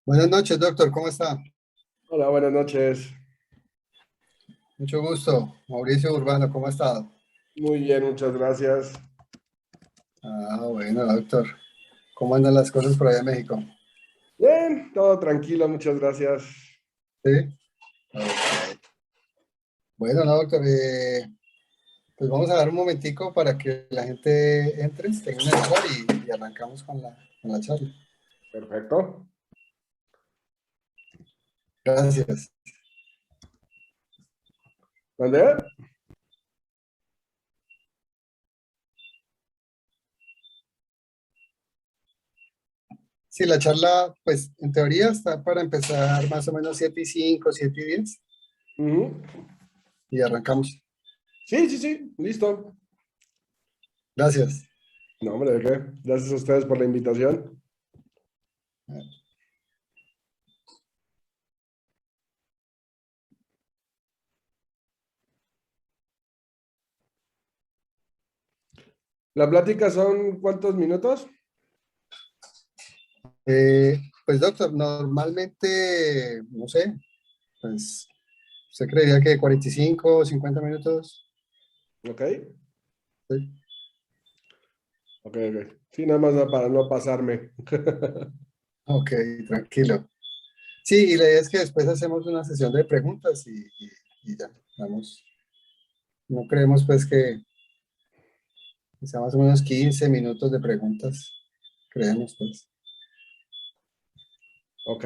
Buenas noches, doctor. ¿Cómo está? Hola, buenas noches. Mucho gusto. Mauricio Urbano, ¿cómo ha estado? Muy bien, muchas gracias. Bueno, doctor. ¿Cómo andan las cosas por allá en México? Bien, todo tranquilo, muchas gracias. Sí. Ok. Bueno, no, doctor. Pues vamos a dar un momentico para que la gente entre, tenga una entrar y arrancamos con la charla. Perfecto. Gracias. ¿Dónde? Sí, la charla, pues en teoría está para empezar más o menos 7:05, 7:10 Ujú. y arrancamos. Sí, sí, sí, listo. Gracias. No, hombre, ¿de qué? Gracias a ustedes por la invitación. ¿La plática son cuántos minutos? Pues doctor, normalmente, no sé, pues ¿usted creería que 45 o 50 minutos? Ok, Sí. ok, ok. Sí, nada más para no pasarme. Ok, tranquilo. Sí, y la idea es que después hacemos una sesión de preguntas y ya, vamos. No creemos pues que sea más o menos 15 minutos de preguntas, creemos pues. Ok.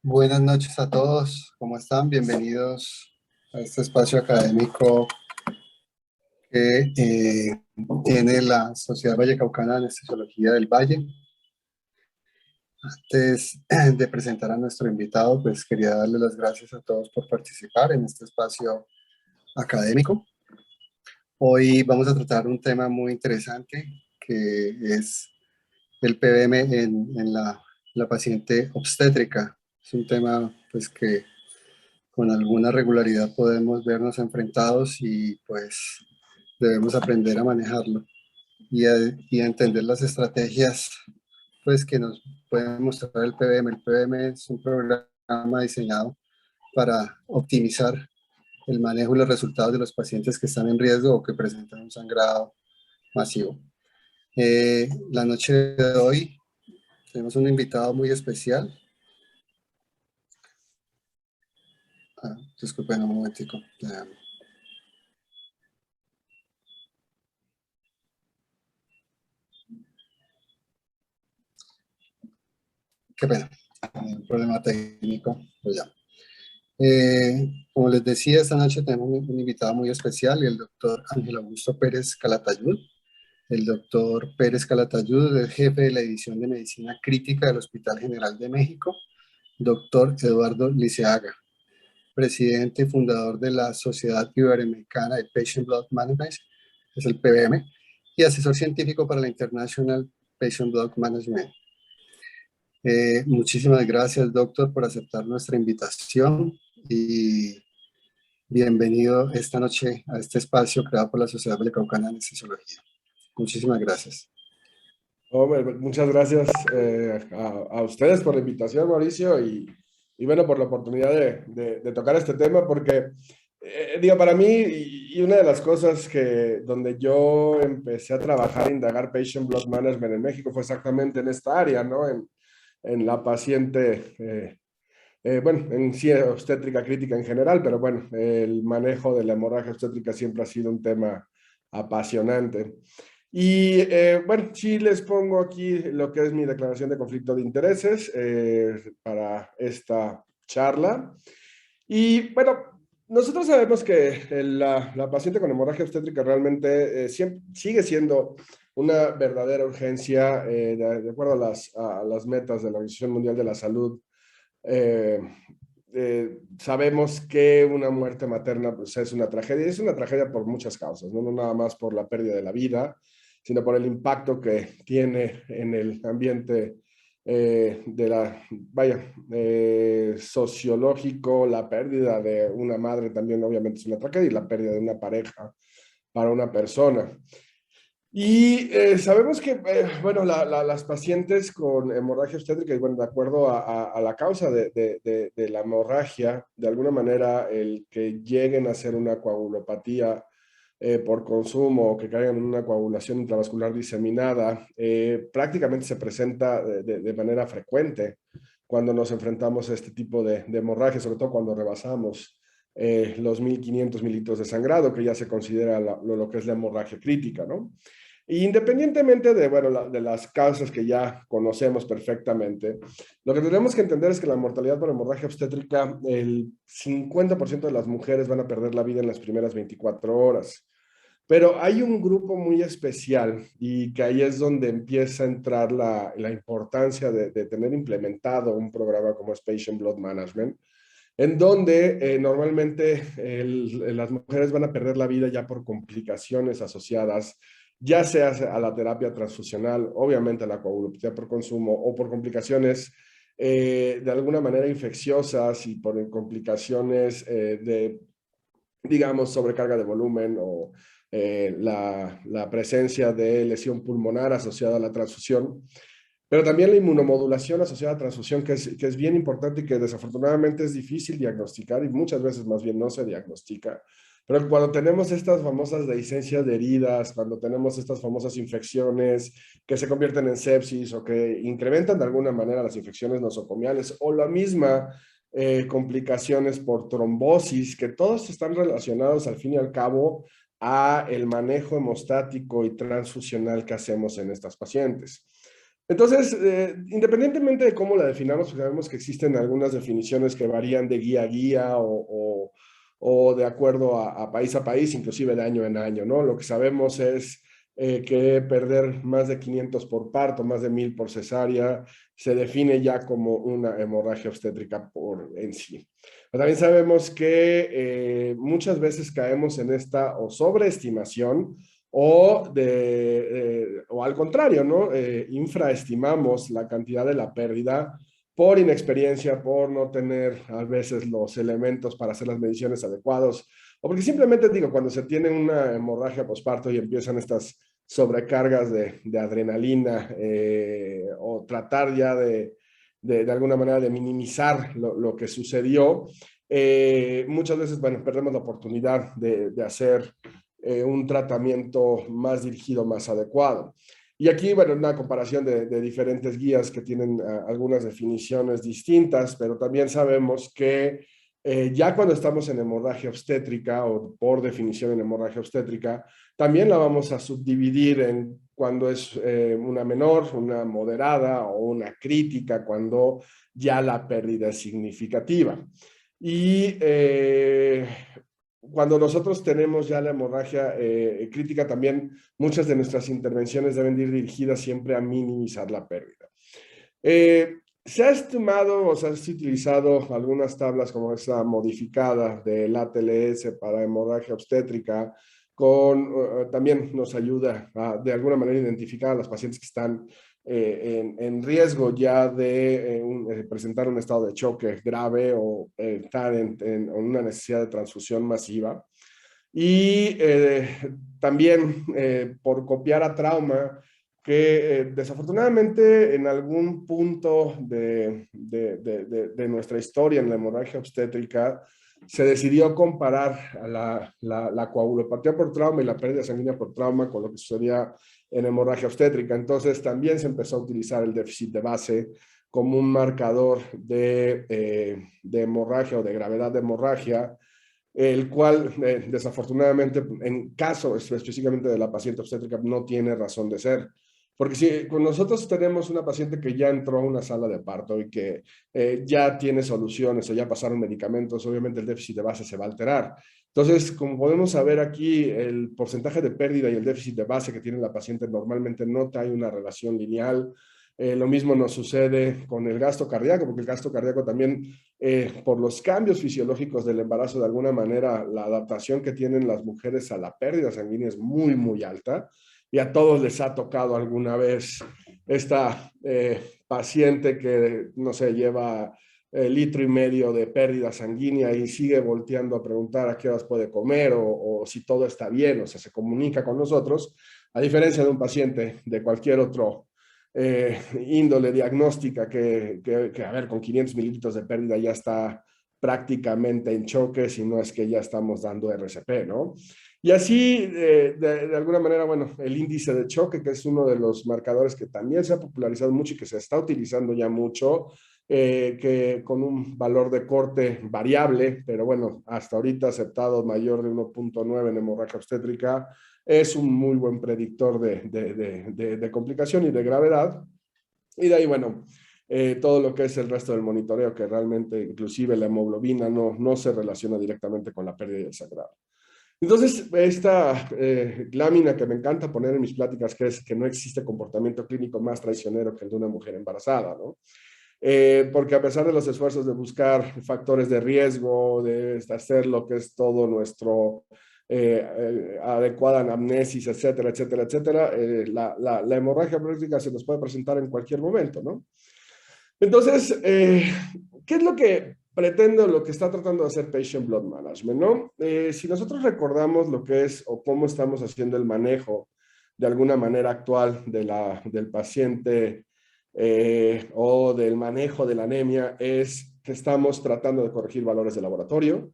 Buenas noches a todos, ¿cómo están? Bienvenidos a este espacio académico que tiene la Sociedad Vallecaucana de Anestesiología del Valle. Antes de presentar a nuestro invitado, pues quería darle las gracias a todos por participar en este espacio académico. Hoy vamos a tratar un tema muy interesante que es el PBM en la paciente obstétrica. Es un tema pues que con alguna regularidad podemos vernos enfrentados y pues debemos aprender a manejarlo y a entender las estrategias pues que nos pueden mostrar el PBM. El PBM es un programa diseñado para optimizar el manejo y los resultados de los pacientes que están en riesgo o que presentan un sangrado masivo. La noche de hoy tenemos un invitado muy especial. Disculpen un momentico. Qué pena, un problema técnico. Pues ya. Como les decía, esta noche tenemos un invitado muy especial, el doctor Ángel Augusto Pérez Calatayud. El doctor Pérez Calatayud es jefe de la División de Medicina Crítica del Hospital General de México. Doctor Eduardo Liceaga, presidente y fundador de la Sociedad Iberoamericana de Patient Blood Management, es el PBM, y asesor científico para la International Patient Blood Management. Muchísimas gracias, doctor, por aceptar nuestra invitación y bienvenido esta noche a este espacio creado por la Sociedad Vallecaucana de Anestesiología. Muchísimas gracias. Hombre, muchas gracias a ustedes por la invitación, Mauricio, y bueno, por la oportunidad de tocar este tema, porque, digo, para mí, y una de las cosas donde yo empecé a trabajar, a indagar Patient Blood Management en México fue exactamente en esta área, ¿no? En la paciente, bueno, en sí obstétrica crítica en general, pero bueno, el manejo de la hemorragia obstétrica siempre ha sido un tema apasionante. Y bueno, sí les pongo aquí lo que es mi declaración de conflicto de intereses para esta charla. Y bueno, nosotros sabemos que la paciente con hemorragia obstétrica realmente sigue siendo una verdadera urgencia de acuerdo a las metas de la Organización Mundial de la Salud. eh, Sabemos que una muerte materna pues, es una tragedia por muchas causas, ¿no? No nada más por la pérdida de la vida, sino por el impacto que tiene en el ambiente sociológico. La pérdida de una madre también obviamente es una tragedia, y la pérdida de una pareja para una persona. Y sabemos que, bueno, las pacientes con hemorragia obstétrica, y bueno, de acuerdo a la causa de la hemorragia, de alguna manera el que lleguen a hacer una coagulopatía por consumo o que caigan en una coagulación intravascular diseminada, prácticamente se presenta de manera frecuente cuando nos enfrentamos a este tipo de hemorragia, sobre todo cuando rebasamos los 1.500 mililitros de sangrado, que ya se considera lo que es la hemorragia crítica, ¿no? Independientemente de, bueno, de las causas que ya conocemos perfectamente, lo que tenemos que entender es que la mortalidad por hemorragia obstétrica, el 50% de las mujeres van a perder la vida en las primeras 24 horas. Pero hay un grupo muy especial y que ahí es donde empieza a entrar la importancia de tener implementado un programa como es Patient Blood Management, en donde normalmente las mujeres van a perder la vida ya por complicaciones asociadas, ya sea a la terapia transfusional, obviamente a la coagulopatía por consumo, o por complicaciones de alguna manera infecciosas y por complicaciones digamos, sobrecarga de volumen o la presencia de lesión pulmonar asociada a la transfusión. Pero también la inmunomodulación asociada a transfusión, que es bien importante y que desafortunadamente es difícil diagnosticar y muchas veces más bien no se diagnostica. Pero cuando tenemos estas famosas dehiscencias de heridas, cuando tenemos estas famosas infecciones que se convierten en sepsis o que incrementan de alguna manera las infecciones nosocomiales o la misma complicaciones por trombosis, que todos están relacionados al fin y al cabo a el manejo hemostático y transfusional que hacemos en estas pacientes. Entonces, independientemente de cómo la definamos, pues sabemos que existen algunas definiciones que varían de guía a guía o de acuerdo a país, inclusive de año en año, ¿no? Lo que sabemos es que perder más de 500 por parto, más de 1000 por cesárea, se define ya como una hemorragia obstétrica por en sí. Pero también sabemos que muchas veces caemos en esta o sobreestimación o al contrario, ¿no? Infraestimamos la cantidad de la pérdida por inexperiencia, por no tener a veces los elementos para hacer las mediciones adecuados, o porque simplemente digo, cuando se tiene una hemorragia posparto y empiezan estas sobrecargas de adrenalina o tratar ya de alguna manera de minimizar lo que sucedió, muchas veces, bueno, perdemos la oportunidad de hacer un tratamiento más dirigido, más adecuado. Y aquí, bueno, una comparación de diferentes guías que tienen algunas definiciones distintas, pero también sabemos que ya cuando estamos en hemorragia obstétrica o por definición en hemorragia obstétrica, también la vamos a subdividir en cuando es una menor, una moderada o una crítica, cuando ya la pérdida es significativa. Y cuando nosotros tenemos ya la hemorragia crítica, también muchas de nuestras intervenciones deben ir dirigidas siempre a minimizar la pérdida. Se ha estimado o se han utilizado algunas tablas como esta modificada del ATLS para hemorragia obstétrica, también nos ayuda a de alguna manera identificar a los pacientes que están en riesgo ya de presentar un estado de choque grave o estar en una necesidad de transfusión masiva. Y también por copiar a trauma, que desafortunadamente en algún punto de nuestra historia en la hemorragia obstétrica se decidió comparar a la coagulopatía por trauma y la pérdida sanguínea por trauma con lo que sucedía en hemorragia obstétrica. Entonces también se empezó a utilizar el déficit de base como un marcador de hemorragia o de gravedad de hemorragia, el cual desafortunadamente en caso específicamente de la paciente obstétrica no tiene razón de ser. Porque si nosotros tenemos una paciente que ya entró a una sala de parto y que ya tiene soluciones o ya pasaron medicamentos, obviamente el déficit de base se va a alterar. Entonces, como podemos saber aquí, el porcentaje de pérdida y el déficit de base que tiene la paciente normalmente no trae una relación lineal. Lo mismo nos sucede con el gasto cardíaco, porque el gasto cardíaco también, por los cambios fisiológicos del embarazo, de alguna manera, la adaptación que tienen las mujeres a la pérdida sanguínea es muy, muy alta. Y a todos les ha tocado alguna vez esta paciente que, no sé, lleva litro y medio de pérdida sanguínea y sigue volteando a preguntar a qué horas puede comer o si todo está bien, o sea, se comunica con nosotros, a diferencia de un paciente de cualquier otro índole diagnóstica que, a ver, con 500 mililitros de pérdida ya está prácticamente en choque, si no es que ya estamos dando RCP, ¿no? Y así, de alguna manera, bueno, el índice de choque, que es uno de los marcadores que también se ha popularizado mucho y que se está utilizando ya mucho, que con un valor de corte variable, pero bueno, hasta ahorita aceptado mayor de 1.9 en hemorragia obstétrica, es un muy buen predictor de complicación y de gravedad. Y de ahí, bueno, todo lo que es el resto del monitoreo, que realmente inclusive la hemoglobina no se relaciona directamente con la pérdida y el sangrado. Entonces, esta lámina que me encanta poner en mis pláticas, que es que no existe comportamiento clínico más traicionero que el de una mujer embarazada, ¿no? Porque a pesar de los esfuerzos de buscar factores de riesgo, de hacer lo que es todo nuestro adecuada anamnesis, etcétera, etcétera, etcétera, la hemorragia práctica se nos puede presentar en cualquier momento, ¿no? Entonces, ¿qué es lo que pretendo, lo que está tratando de hacer Patient Blood Management, ¿no? Si nosotros recordamos lo que es o cómo estamos haciendo el manejo de alguna manera actual del paciente o del manejo de la anemia, es que estamos tratando de corregir valores de laboratorio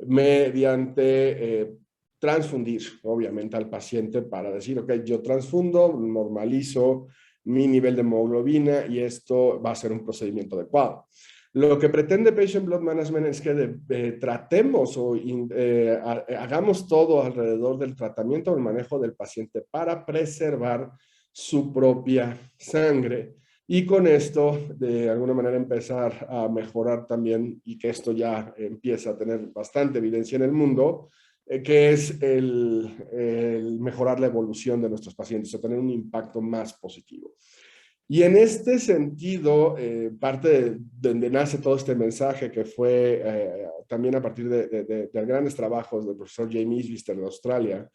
mediante transfundir, obviamente, al paciente para decir, ok, yo transfundo, normalizo mi nivel de hemoglobina y esto va a ser un procedimiento adecuado. Lo que pretende Patient Blood Management es que tratemos o hagamos todo alrededor del tratamiento o el manejo del paciente para preservar su propia sangre y con esto, de alguna manera, empezar a mejorar también, y que esto ya empieza a tener bastante evidencia en el mundo, que es el mejorar la evolución de nuestros pacientes, o tener un impacto más positivo. Y en este sentido, parte de donde nace todo este mensaje, que fue también a partir de grandes trabajos del profesor James Isbister de Australia,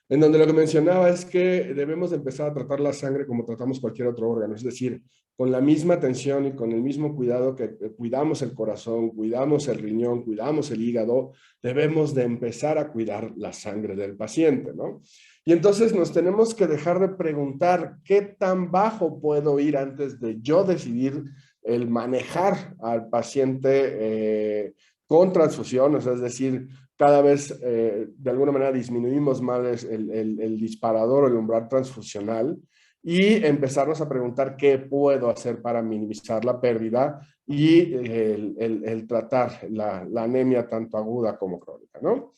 en donde lo que mencionaba es que debemos de empezar a tratar la sangre como tratamos cualquier otro órgano, es decir, con la misma atención y con el mismo cuidado que cuidamos el corazón, cuidamos el riñón, cuidamos el hígado, debemos de empezar a cuidar la sangre del paciente, ¿no? Y entonces nos tenemos que dejar de preguntar qué tan bajo puedo ir antes de yo decidir el manejar al paciente con transfusiones, es decir, cada vez de alguna manera disminuimos más el disparador o el umbral transfusional y empezarnos a preguntar qué puedo hacer para minimizar la pérdida y el tratar la anemia tanto aguda como crónica, ¿no?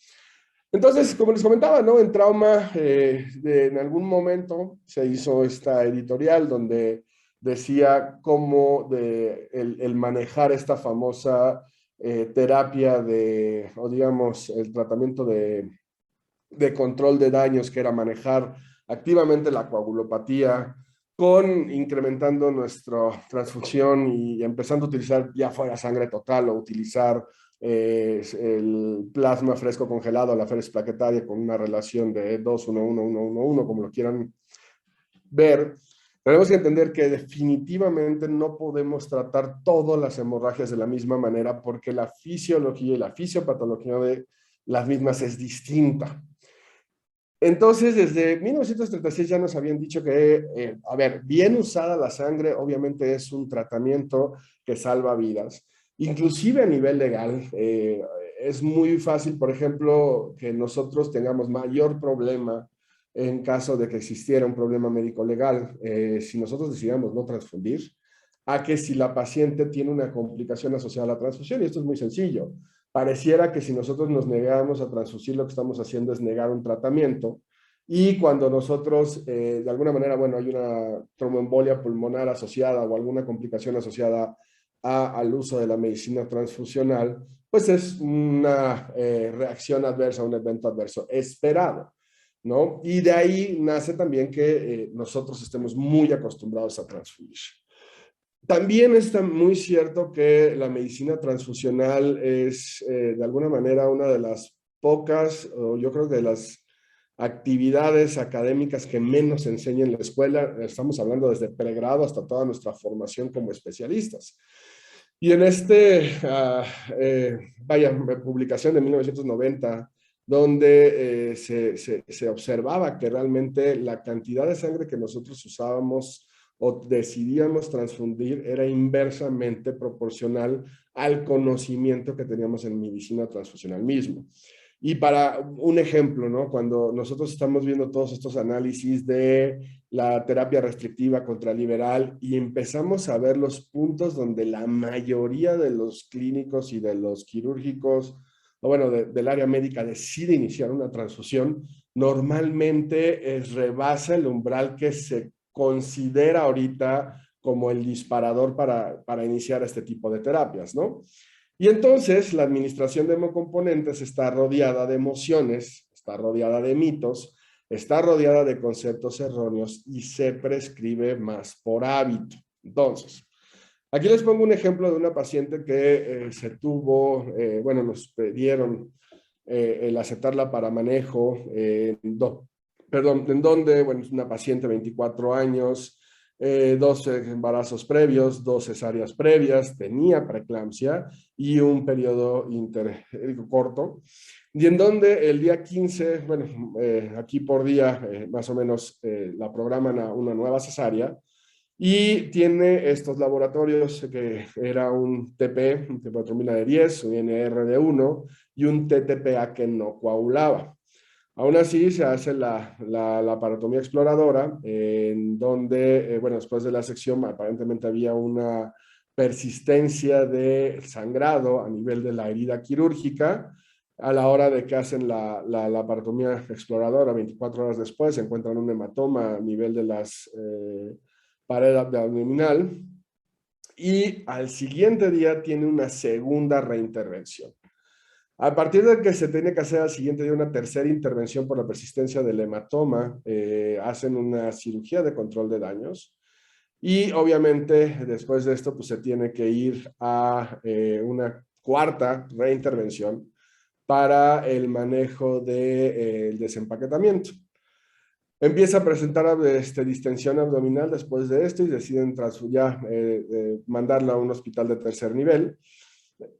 Entonces, como les comentaba, ¿no? En Trauma, en algún momento se hizo esta editorial donde decía cómo el manejar esta famosa terapia o digamos, el tratamiento de control de daños, que era manejar activamente la coagulopatía, con incrementando nuestra transfusión y empezando a utilizar ya fuera sangre total o utilizar el plasma fresco congelado, la feres plaquetaria con una relación de 2:1:1:1:1, como lo quieran ver. Tenemos que entender que definitivamente no podemos tratar todas las hemorragias de la misma manera, porque la fisiología y la fisiopatología de las mismas es distinta. Entonces, desde 1936 ya nos habían dicho que, a ver, bien usada la sangre obviamente es un tratamiento que salva vidas. Inclusive a nivel legal, es muy fácil, por ejemplo, que nosotros tengamos mayor problema en caso de que existiera un problema médico legal, si nosotros decidamos no transfundir, a que si la paciente tiene una complicación asociada a la transfusión. Y esto es muy sencillo. Pareciera que si nosotros nos negamos a transfusir, lo que estamos haciendo es negar un tratamiento. Y cuando nosotros, de alguna manera, bueno, hay una tromboembolia pulmonar asociada o alguna complicación asociada al uso de la medicina transfusional, pues es una reacción adversa, un evento adverso esperado, ¿no? Y de ahí nace también que nosotros estemos muy acostumbrados a transfundir. También está muy cierto que la medicina transfusional es de alguna manera una de las pocas, o yo creo que de las actividades académicas que menos se enseña en la escuela. Estamos hablando desde pregrado hasta toda nuestra formación como especialistas. Y en publicación de 1990, donde se observaba que realmente la cantidad de sangre que nosotros usábamos o decidíamos transfundir era inversamente proporcional al conocimiento que teníamos en medicina transfusional mismo. Y para un ejemplo, ¿no? Cuando nosotros estamos viendo todos estos análisis de la terapia restrictiva contra liberal y empezamos a ver los puntos donde la mayoría de los clínicos y de los quirúrgicos, o bueno, del área médica decide iniciar una transfusión, normalmente rebasa el umbral que se considera ahorita como el disparador para iniciar este tipo de terapias, ¿no? Y entonces la administración de hemocomponentes está rodeada de emociones, está rodeada de mitos, está rodeada de conceptos erróneos y se prescribe más por hábito. Entonces, aquí les pongo un ejemplo de una paciente que bueno, nos pidieron el aceptarla para manejo, en donde, bueno, es una paciente de 24 años, 12 embarazos previos, 2 cesáreas previas, tenía preeclampsia y un periodo corto, y en donde el día 15, bueno, aquí por día más o menos la programan a una nueva cesárea, y tiene estos laboratorios que era un TP, un tepometrina de 10, un NR de 1 y un TTPA que no coagulaba. Aún así, se hace la laparotomía exploradora, en donde, bueno, después de la sección, aparentemente había una persistencia de sangrado a nivel de la herida quirúrgica. A la hora de que hacen la laparotomía exploradora, 24 horas después, se encuentran un hematoma a nivel de las pared abdominal, y al siguiente día tiene una segunda reintervención. A partir de que se tiene que hacer al siguiente día una tercera intervención por la persistencia del hematoma, hacen una cirugía de control de daños y obviamente después de esto pues se tiene que ir a una cuarta reintervención para el manejo del desempaquetamiento. Empieza a presentar distensión abdominal después de esto y deciden mandarla a un hospital de tercer nivel.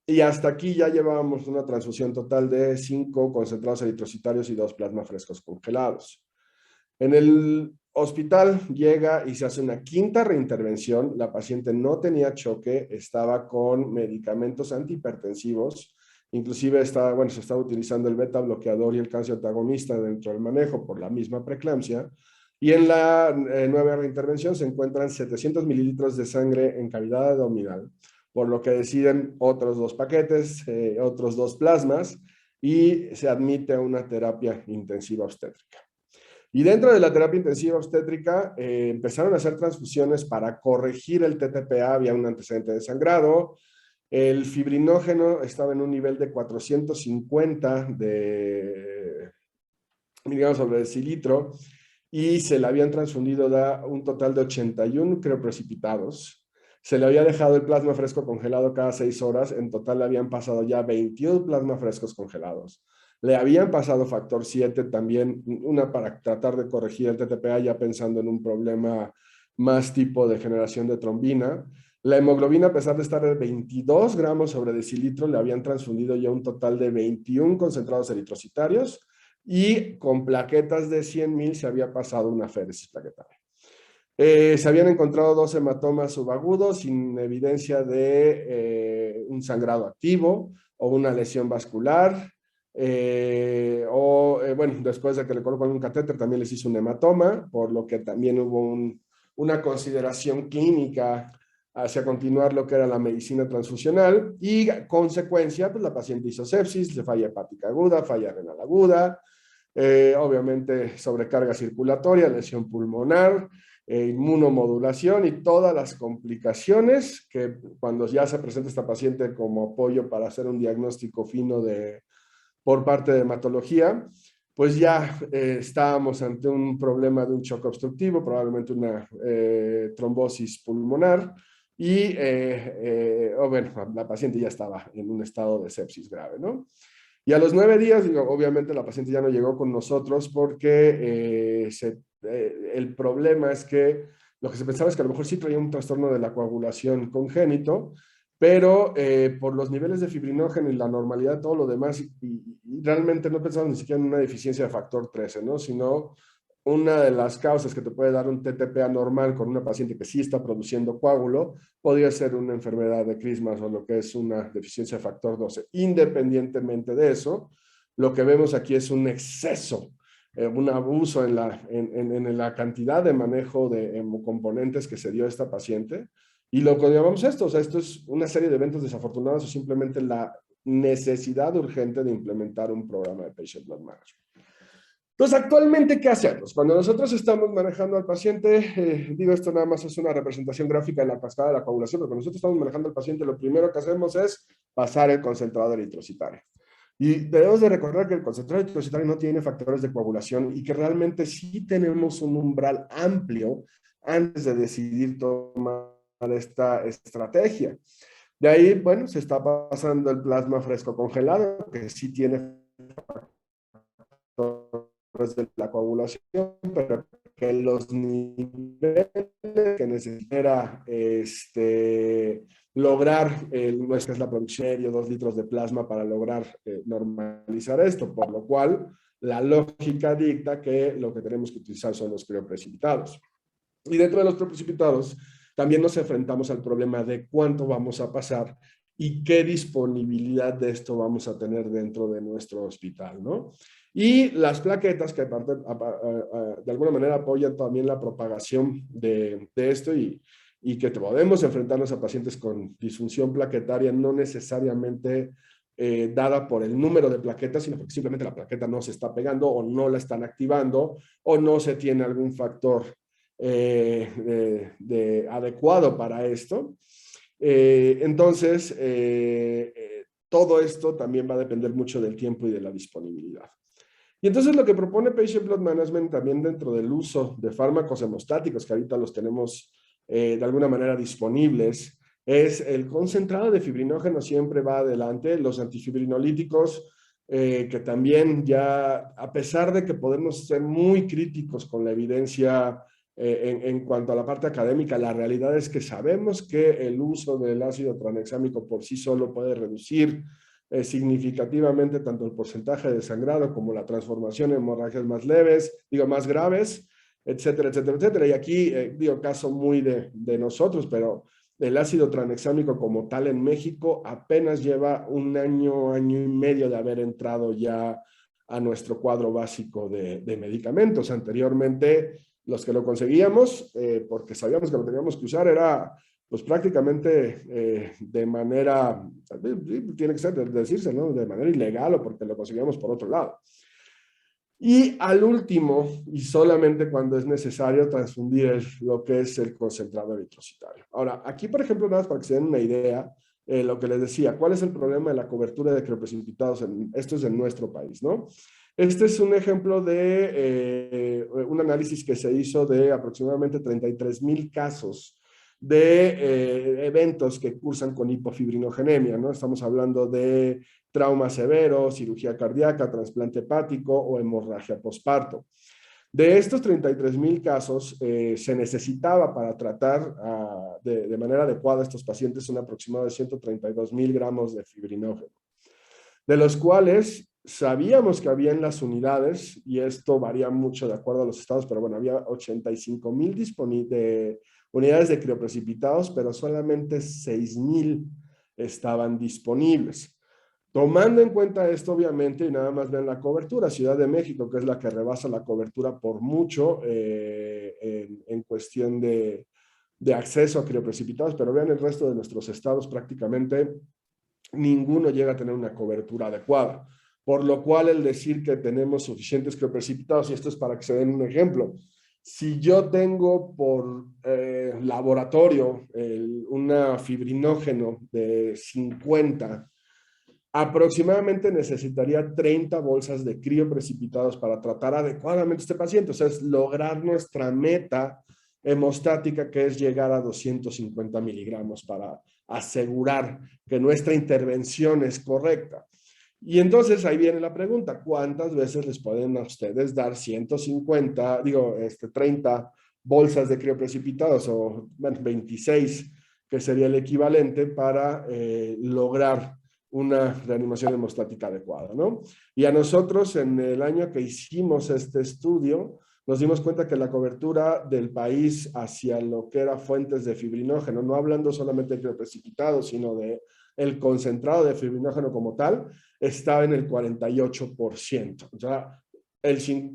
Y hasta aquí ya llevábamos una transfusión total de 5 concentrados eritrocitarios y 2 plasma frescos congelados. En el hospital llega y se hace una quinta reintervención. La paciente no tenía choque, estaba con medicamentos antihipertensivos, inclusive se estaba utilizando el beta bloqueador y el calcio antagonista dentro del manejo por la misma preeclampsia. Y en la nueva reintervención se encuentran 700 mililitros de sangre en cavidad abdominal, por lo que deciden otros 2 paquetes, otros 2 plasmas, y se admite a una terapia intensiva obstétrica. Y dentro de la terapia intensiva obstétrica empezaron a hacer transfusiones para corregir el TTPA, había un antecedente de sangrado, el fibrinógeno estaba en un nivel de 450 de miligramos sobre decilitro y se le habían transfundido un total de 81 crioprecipitados. Se le había dejado el plasma fresco congelado cada 6 horas, en total le habían pasado ya 21 plasma frescos congelados. Le habían pasado factor 7 también, una para tratar de corregir el TTPA, ya pensando en un problema más tipo de generación de trombina. La hemoglobina, a pesar de estar de 22 gramos sobre decilitro, le habían transfundido ya un total de 21 concentrados eritrocitarios y con plaquetas de 100.000 se había pasado una féresis plaquetaria. Se habían encontrado 2 hematomas subagudos sin evidencia de un sangrado activo o una lesión vascular. Después de que le colocan un catéter también les hizo un hematoma, por lo que también hubo una consideración clínica hacia continuar lo que era la medicina transfusional y consecuencia, pues la paciente hizo sepsis, de falla hepática aguda, falla renal aguda, obviamente sobrecarga circulatoria, lesión pulmonar, inmunomodulación y todas las complicaciones que cuando ya se presenta esta paciente como apoyo para hacer un diagnóstico fino por parte de hematología, pues ya estábamos ante un problema de un shock obstructivo, probablemente una trombosis pulmonar, y la paciente ya estaba en un estado de sepsis grave, ¿no? Y a los 9 días, obviamente la paciente ya no llegó con nosotros porque el problema es que lo que se pensaba es que a lo mejor sí traía un trastorno de la coagulación congénito, pero por los niveles de fibrinógeno y la normalidad de todo lo demás, y realmente no pensamos ni siquiera en una deficiencia de factor 13, ¿no? Sino una de las causas que te puede dar un TTP normal con una paciente que sí está produciendo coágulo podría ser una enfermedad de Christmas o lo que es una deficiencia de factor 12. Independientemente de eso, lo que vemos aquí es un exceso, un abuso en la cantidad de manejo de componentes que se dio a esta paciente. Y lo que llamamos esto, o sea, esto es una serie de eventos desafortunados o simplemente la necesidad urgente de implementar un programa de Patient Blood Management. Entonces, actualmente, ¿qué hacemos? Cuando nosotros estamos manejando al paciente, digo, esto nada más es una representación gráfica de la cascada de la coagulación, pero cuando nosotros estamos manejando al paciente, lo primero que hacemos es pasar el concentrado eritrocitario. Y debemos de recordar que el concentrado eritrocitario no tiene factores de coagulación y que realmente sí tenemos un umbral amplio antes de decidir tomar esta estrategia. De ahí, bueno, se está pasando el plasma fresco congelado, que sí tiene de la coagulación, pero que los niveles que necesita lograr nuestra es la producción de 2 litros de plasma para lograr normalizar esto, por lo cual la lógica dicta que lo que tenemos que utilizar son los crioprecipitados. Y dentro de los crioprecipitados también nos enfrentamos al problema de cuánto vamos a pasar y qué disponibilidad de esto vamos a tener dentro de nuestro hospital, ¿no? Y las plaquetas que aparte, de alguna manera apoyan también la propagación de esto y que podemos enfrentarnos a pacientes con disfunción plaquetaria no necesariamente dada por el número de plaquetas, sino porque simplemente la plaqueta no se está pegando o no la están activando o no se tiene algún factor adecuado para esto. Entonces, todo esto también va a depender mucho del tiempo y de la disponibilidad. Y entonces lo que propone Patient Blood Management también dentro del uso de fármacos hemostáticos, que ahorita los tenemos de alguna manera disponibles, es el concentrado de fibrinógeno siempre va adelante, los antifibrinolíticos, que también ya, a pesar de que podemos ser muy críticos con la evidencia en cuanto a la parte académica, la realidad es que sabemos que el uso del ácido tranexámico por sí solo puede reducir significativamente tanto el porcentaje de sangrado como la transformación en hemorragias más leves, digo, más graves, etcétera, etcétera, etcétera. Y aquí, digo, caso muy de nosotros, pero el ácido tranexámico como tal en México apenas lleva un año, año y medio de haber entrado ya a nuestro cuadro básico de medicamentos. Anteriormente, los que lo conseguíamos, porque sabíamos que lo teníamos que usar, era pues prácticamente de manera, tiene que ser, decirse, ¿no? De manera ilegal o porque lo conseguíamos por otro lado. Y al último, y solamente cuando es necesario, transfundir lo que es el concentrado eritrocitario. Ahora, aquí, por ejemplo, nada más para que se den una idea, lo que les decía, ¿cuál es el problema de la cobertura de crioprecipitados? Esto es en nuestro país, ¿no? Este es un ejemplo de un análisis que se hizo de aproximadamente 33,000 casos de eventos que cursan con hipofibrinogénemia, ¿no? Estamos hablando de trauma severo, cirugía cardíaca, trasplante hepático o hemorragia posparto. De estos 33,000 casos, se necesitaba para tratar de manera adecuada a estos pacientes un aproximado de 132,000 gramos de fibrinógeno, de los cuales sabíamos que había en las unidades, y esto varía mucho de acuerdo a los estados, pero bueno, había 85,000 unidades de crioprecipitados, pero solamente 6,000 estaban disponibles. Tomando en cuenta esto, obviamente, y nada más ven la cobertura, Ciudad de México, que es la que rebasa la cobertura por mucho en cuestión de acceso a crioprecipitados, pero vean el resto de nuestros estados, prácticamente ninguno llega a tener una cobertura adecuada. Por lo cual, el decir que tenemos suficientes crioprecipitados, y esto es para que se den un ejemplo, si yo tengo por laboratorio una fibrinógeno de 50, aproximadamente necesitaría 30 bolsas de crioprecipitados para tratar adecuadamente a este paciente. O sea, es lograr nuestra meta hemostática, que es llegar a 250 miligramos para asegurar que nuestra intervención es correcta. Y entonces ahí viene la pregunta, ¿cuántas veces les pueden a ustedes dar 30 bolsas de crioprecipitados o bueno, 26, que sería el equivalente para lograr una reanimación hemostática adecuada, ¿no? Y a nosotros en el año que hicimos este estudio, nos dimos cuenta que la cobertura del país hacia lo que era fuentes de fibrinógeno, no hablando solamente de precipitados, sino de el concentrado de fibrinógeno como tal, estaba en el 48%. O sea,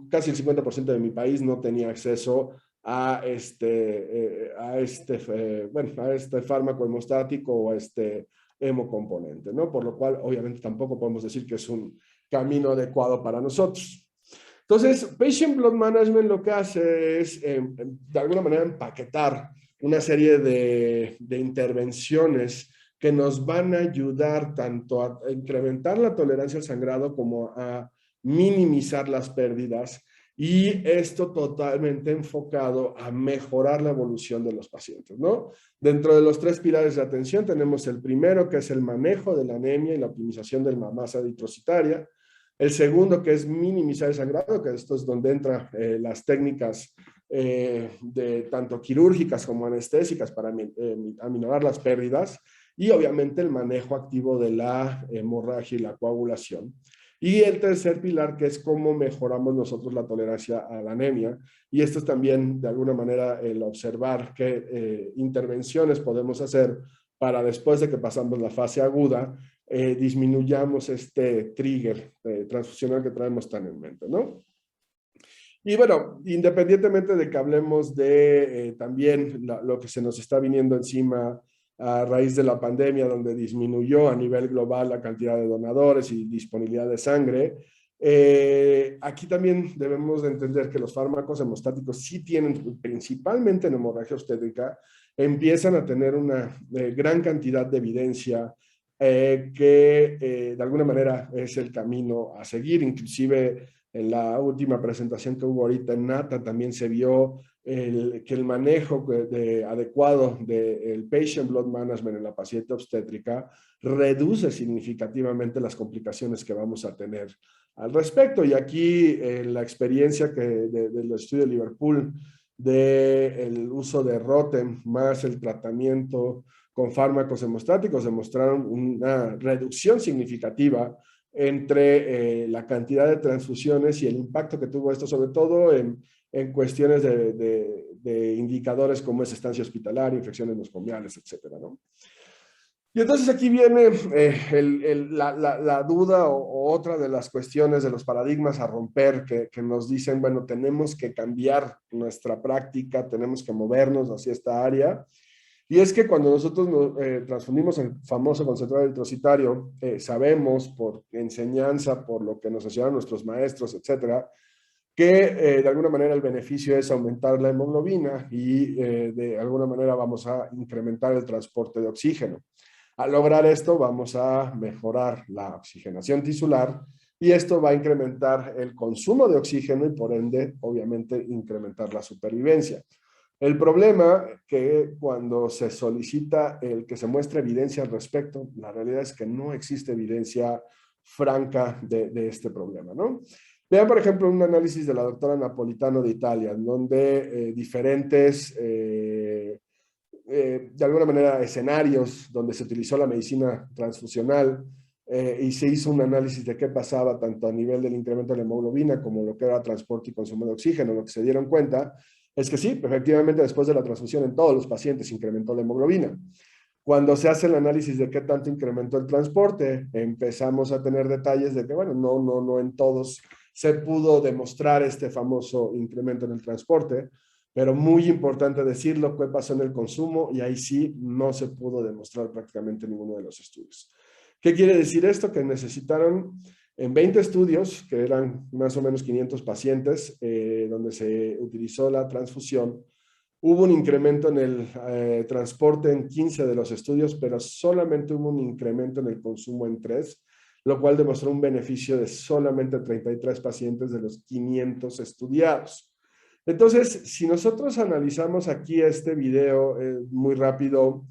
casi el 50% de mi país no tenía acceso a este fármaco hemostático o a este hemocomponente, ¿no? Por lo cual, obviamente, tampoco podemos decir que es un camino adecuado para nosotros. Entonces, Patient Blood Management lo que hace es, de alguna manera, empaquetar una serie de intervenciones que nos van a ayudar tanto a incrementar la tolerancia al sangrado como a minimizar las pérdidas, y esto totalmente enfocado a mejorar la evolución de los pacientes, ¿no? Dentro de los 3 pilares de atención tenemos el primero, que es el manejo de la anemia y la optimización de la masa eritrocitaria. El segundo, que es minimizar el sangrado, que esto es donde entran las técnicas de tanto quirúrgicas como anestésicas para aminorar las pérdidas, y obviamente el manejo activo de la hemorragia y la coagulación. Y el tercer pilar, que es cómo mejoramos nosotros la tolerancia a la anemia. Y esto es también, de alguna manera, el observar qué intervenciones podemos hacer para, después de que pasamos la fase aguda, disminuyamos este trigger transfusional que traemos tan en mente, ¿no? Y bueno, independientemente de que hablemos de también lo que se nos está viniendo encima a raíz de la pandemia, donde disminuyó a nivel global la cantidad de donadores y disponibilidad de sangre, Aquí también debemos de entender que los fármacos hemostáticos sí tienen, principalmente en hemorragia obstétrica, empiezan a tener una gran cantidad de evidencia que de alguna manera es el camino a seguir. Inclusive en la última presentación que hubo ahorita en NATA también se vio que el manejo adecuado del patient blood management en la paciente obstétrica reduce significativamente las complicaciones que vamos a tener al respecto. Y aquí la experiencia del estudio de Liverpool del uso de Rotem más el tratamiento con fármacos hemostáticos demostraron una reducción significativa entre la cantidad de transfusiones y el impacto que tuvo esto, sobre todo en cuestiones de indicadores como es estancia hospitalaria, infecciones nosocomiales, etcétera, ¿no? Y entonces aquí viene la duda o otra de las cuestiones de los paradigmas a romper que nos dicen, bueno, tenemos que cambiar nuestra práctica, tenemos que movernos hacia esta área. Y es que cuando nosotros transfundimos el famoso concentrado eritrocitario, sabemos por enseñanza, por lo que nos enseñaron nuestros maestros, etcétera, que de alguna manera el beneficio es aumentar la hemoglobina y de alguna manera vamos a incrementar el transporte de oxígeno. Al lograr esto, vamos a mejorar la oxigenación tisular y esto va a incrementar el consumo de oxígeno y por ende, obviamente, incrementar la supervivencia. El problema que cuando se solicita el que se muestre evidencia al respecto, la realidad es que no existe evidencia franca de este problema, ¿no? Vean, por ejemplo, un análisis de la doctora Napolitano de Italia, en donde diferentes de alguna manera, escenarios donde se utilizó la medicina transfusional y se hizo un análisis de qué pasaba tanto a nivel del incremento de la hemoglobina como lo que era transporte y consumo de oxígeno. Lo que se dieron cuenta es que sí, efectivamente, después de la transfusión en todos los pacientes incrementó la hemoglobina. Cuando se hace el análisis de qué tanto incrementó el transporte, empezamos a tener detalles de que, bueno, no en todos se pudo demostrar este famoso incremento en el transporte, pero muy importante decirlo, qué pasó en el consumo y ahí sí no se pudo demostrar prácticamente ninguno de los estudios. ¿Qué quiere decir esto? Que necesitaron en 20 estudios, que eran más o menos 500 pacientes, donde se utilizó la transfusión, hubo un incremento en el transporte en 15 de los estudios, pero solamente hubo un incremento en el consumo en 3, lo cual demostró un beneficio de solamente 33 pacientes de los 500 estudiados. Entonces, si nosotros analizamos aquí este video muy rápido,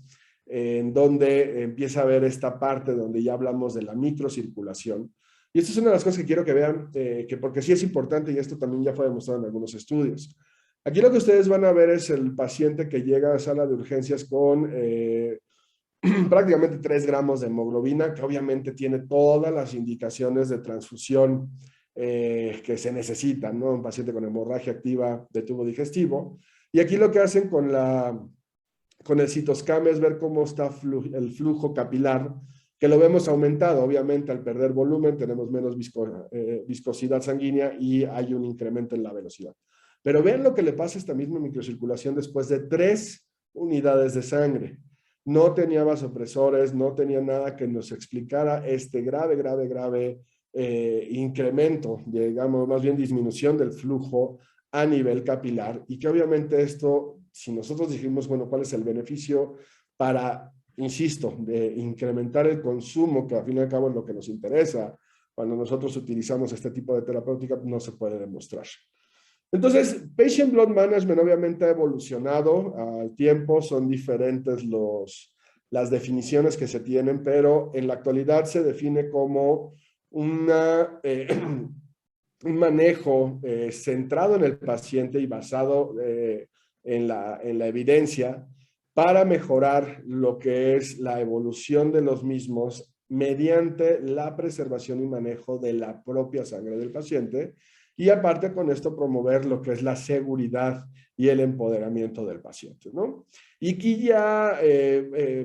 en donde empieza a ver esta parte donde ya hablamos de la microcirculación, y esto es una de las cosas que quiero que vean, que porque sí es importante y esto también ya fue demostrado en algunos estudios. Aquí lo que ustedes van a ver es el paciente que llega a sala de urgencias con prácticamente 3 gramos de hemoglobina, que obviamente tiene todas las indicaciones de transfusión que se necesitan, ¿no? Un paciente con hemorragia activa de tubo digestivo. Y aquí lo que hacen con el citoscam es ver cómo está el flujo capilar, que lo vemos aumentado. Obviamente, al perder volumen, tenemos menos viscosidad sanguínea y hay un incremento en la velocidad. Pero vean lo que le pasa a esta misma microcirculación después de 3 unidades de sangre. No tenía vasopresores, no tenía nada que nos explicara este grave incremento, digamos, más bien disminución del flujo a nivel capilar y que obviamente esto, si nosotros dijimos, bueno, ¿cuál es el beneficio para, insisto, de incrementar el consumo, que al fin y al cabo es lo que nos interesa cuando nosotros utilizamos este tipo de terapéutica, no se puede demostrar? Entonces, Patient Blood Management obviamente ha evolucionado al tiempo, son diferentes las definiciones que se tienen, pero en la actualidad se define como un manejo centrado en el paciente y basado en la evidencia para mejorar lo que es la evolución de los mismos mediante la preservación y manejo de la propia sangre del paciente y aparte con esto promover lo que es la seguridad y el empoderamiento del paciente, ¿no? Y aquí ya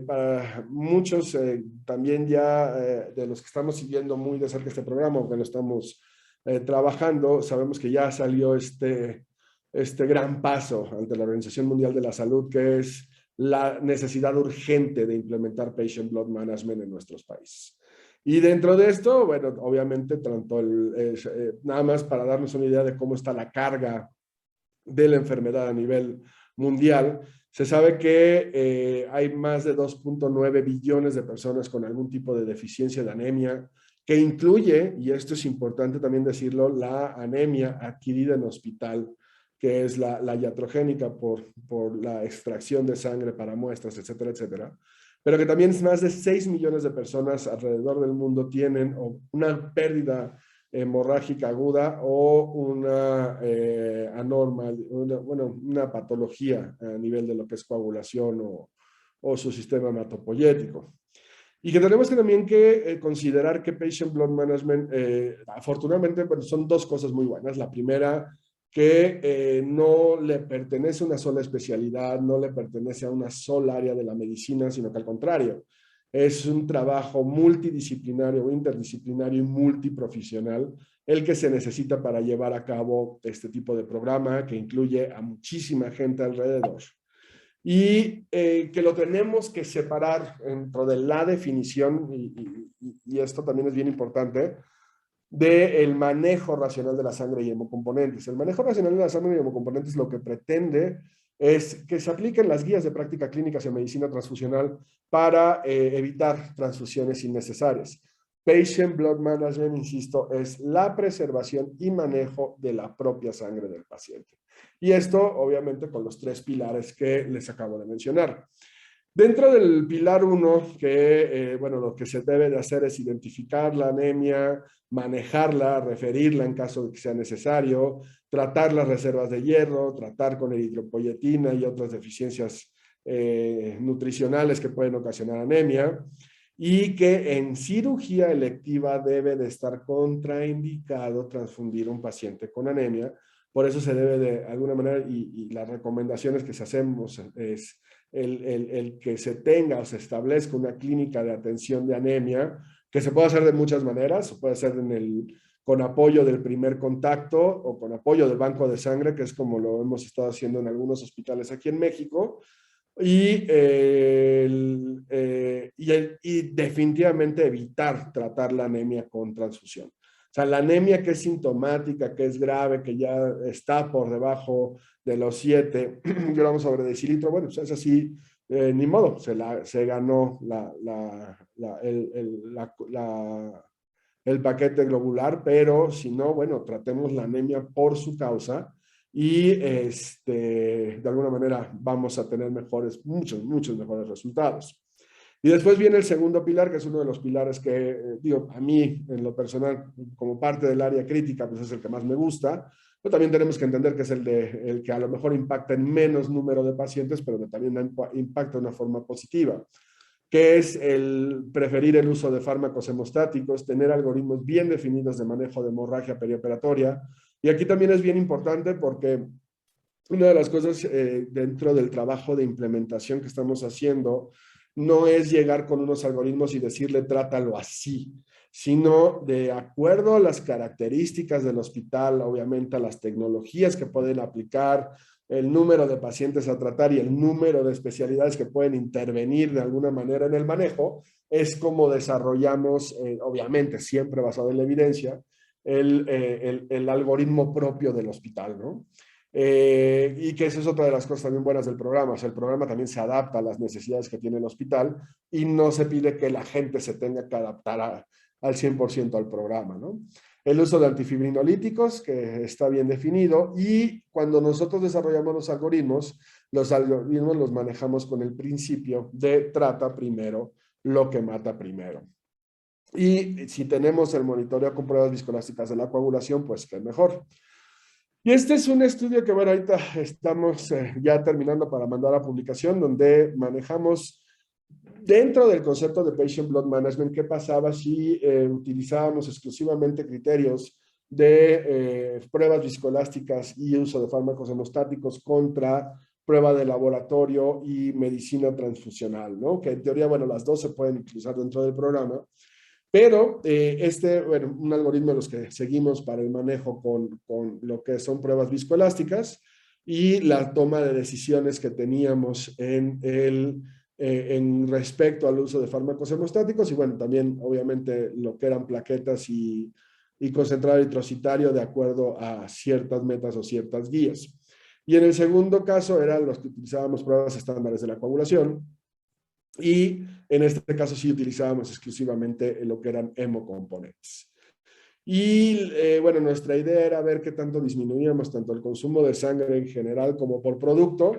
para muchos también ya de los que estamos siguiendo muy de cerca este programa, aunque lo estamos trabajando, sabemos que ya salió este gran paso ante la Organización Mundial de la Salud, que es la necesidad urgente de implementar Patient Blood Management en nuestros países. Y dentro de esto, bueno, obviamente, tanto nada más para darnos una idea de cómo está la carga de la enfermedad a nivel mundial, se sabe que hay más de 2.9 billones de personas con algún tipo de deficiencia de anemia, que incluye, y esto es importante también decirlo, la anemia adquirida en hospital, que es la iatrogénica por la extracción de sangre para muestras, etcétera, etcétera. Pero que también más de 6 millones de personas alrededor del mundo tienen una pérdida hemorrágica aguda o una anormal, bueno, una patología a nivel de lo que es coagulación o su sistema hematopoyético. Y que tenemos que también que considerar que Patient Blood Management, afortunadamente, bueno, son dos cosas muy buenas. La primera, que no le pertenece a una sola especialidad, no le pertenece a una sola área de la medicina, sino que al contrario, es un trabajo multidisciplinario, interdisciplinario y multiprofesional el que se necesita para llevar a cabo este tipo de programa que incluye a muchísima gente alrededor y que lo tenemos que separar dentro de la definición, y esto también es bien importante, del manejo racional de la sangre y hemocomponentes. El manejo racional de la sangre y hemocomponentes lo que pretende es que se apliquen las guías de práctica clínicas en medicina transfusional para evitar transfusiones innecesarias. Patient Blood Management, insisto, es la preservación y manejo de la propia sangre del paciente. Y esto, obviamente, con los tres pilares que les acabo de mencionar. Dentro del pilar 1, que bueno, lo que se debe de hacer es identificar la anemia, manejarla, referirla en caso de que sea necesario, tratar las reservas de hierro, tratar con eritropoyetina y otras deficiencias nutricionales que pueden ocasionar anemia, y que en cirugía electiva debe de estar contraindicado transfundir un paciente con anemia. Por eso se debe de alguna manera, y las recomendaciones que se hacemos es el que se tenga o se establezca una clínica de atención de anemia, que se puede hacer de muchas maneras, se puede hacer con apoyo del primer contacto o con apoyo del banco de sangre, que es como lo hemos estado haciendo en algunos hospitales aquí en México, y definitivamente evitar tratar la anemia con transfusión. O sea, la anemia que es sintomática, que es grave, que ya está por debajo de los 7 gramos sobre decilitro, bueno, pues es así, ni modo, se ganó el paquete globular, pero si no, bueno, tratemos la anemia por su causa y de alguna manera vamos a tener muchos mejores resultados. Y después viene el segundo pilar, que es uno de los pilares que, digo, a mí en lo personal, como parte del área crítica, pues es el que más me gusta, pero también tenemos que entender que es el que a lo mejor impacta en menos número de pacientes, pero que también impacta de una forma positiva, que es el preferir el uso de fármacos hemostáticos, tener algoritmos bien definidos de manejo de hemorragia perioperatoria. Y aquí también es bien importante porque una de las cosas dentro del trabajo de implementación que estamos haciendo no es llegar con unos algoritmos y decirle trátalo así, sino de acuerdo a las características del hospital, obviamente a las tecnologías que pueden aplicar, el número de pacientes a tratar y el número de especialidades que pueden intervenir de alguna manera en el manejo, es como desarrollamos, obviamente siempre basado en la evidencia, el algoritmo propio del hospital, ¿no? Y que esa es otra de las cosas también buenas del programa. O sea, el programa también se adapta a las necesidades que tiene el hospital y no se pide que la gente se tenga que adaptar al 100% al programa, ¿no? El uso de antifibrinolíticos, que está bien definido, y cuando nosotros desarrollamos los algoritmos los manejamos con el principio de trata primero lo que mata primero. Y si tenemos el monitoreo con pruebas viscoelásticas de la coagulación, pues qué mejor. Y este es un estudio que, bueno, ahorita estamos ya terminando para mandar a publicación, donde manejamos dentro del concepto de Patient Blood Management qué pasaba si utilizábamos exclusivamente criterios de pruebas viscoelásticas y uso de fármacos hemostáticos contra prueba de laboratorio y medicina transfusional, ¿no? Que en teoría, bueno, las dos se pueden utilizar dentro del programa, pero bueno, un algoritmo de los que seguimos para el manejo con lo que son pruebas viscoelásticas y la toma de decisiones que teníamos en el en respecto al uso de fármacos hemostáticos y bueno, también obviamente lo que eran plaquetas y concentrado eritrocitario de acuerdo a ciertas metas o ciertas guías. Y en el segundo caso eran los que utilizábamos pruebas estándares de la coagulación y en este caso sí utilizábamos exclusivamente lo que eran hemocomponentes. Y bueno, nuestra idea era ver qué tanto disminuíamos tanto el consumo de sangre en general como por producto.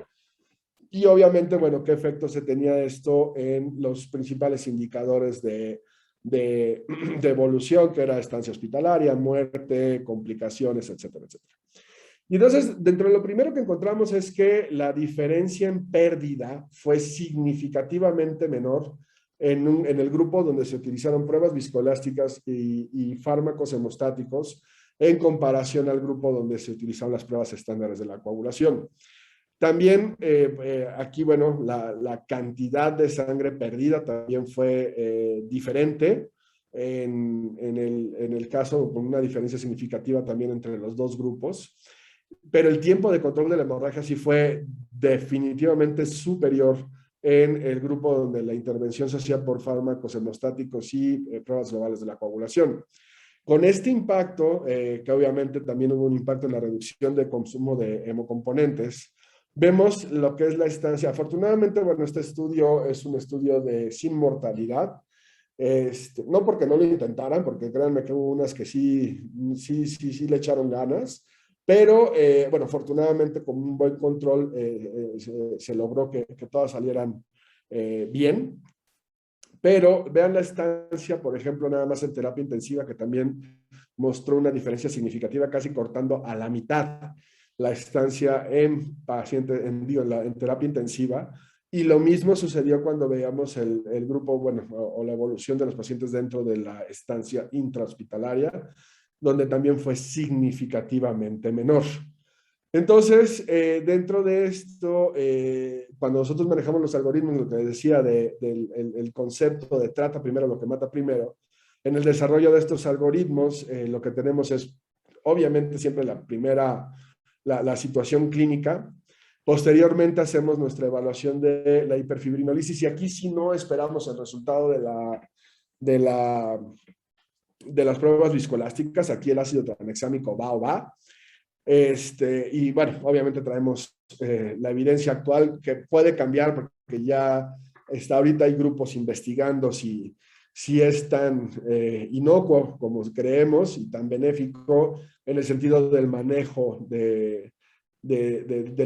Y obviamente, bueno, qué efecto se tenía esto en los principales indicadores de evolución, que era estancia hospitalaria, muerte, complicaciones, etcétera, etcétera. Y entonces, dentro de lo primero que encontramos es que la diferencia en pérdida fue significativamente menor en el grupo donde se utilizaron pruebas viscoelásticas y fármacos hemostáticos en comparación al grupo donde se utilizaron las pruebas estándares de la coagulación. También aquí, bueno, la cantidad de sangre perdida también fue diferente. En el caso, con una diferencia significativa también entre los dos grupos. Pero el tiempo de control de la hemorragia sí fue definitivamente superior en el grupo donde la intervención se hacía por fármacos hemostáticos y pruebas globales de la coagulación. Con este impacto, que obviamente también hubo un impacto en la reducción de consumo de hemocomponentes, vemos lo que es la estancia. Afortunadamente, bueno, este estudio es un estudio sin mortalidad. No porque no lo intentaran, porque créanme que hubo unas que sí le echaron ganas, pero bueno, afortunadamente con un buen control se logró que todas salieran bien. Pero vean la estancia, por ejemplo, nada más en terapia intensiva, que también mostró una diferencia significativa, casi cortando a la mitad la estancia en pacientes, en terapia intensiva. Y lo mismo sucedió cuando veíamos el grupo, bueno, o la evolución de los pacientes dentro de la estancia intrahospitalaria, donde también fue significativamente menor. Entonces, dentro de esto, cuando nosotros manejamos los algoritmos, lo que decía del el concepto de trata primero lo que mata primero, en el desarrollo de estos algoritmos, lo que tenemos es, obviamente, siempre la situación clínica. Posteriormente hacemos nuestra evaluación de la hiperfibrinolisis y aquí sí no esperamos el resultado de, la, de las pruebas viscoelásticas. Aquí el ácido tranexámico va o va. Y bueno, obviamente traemos la evidencia actual que puede cambiar porque ya está ahorita hay grupos investigando si es tan inocuo como creemos y tan benéfico en el sentido del manejo de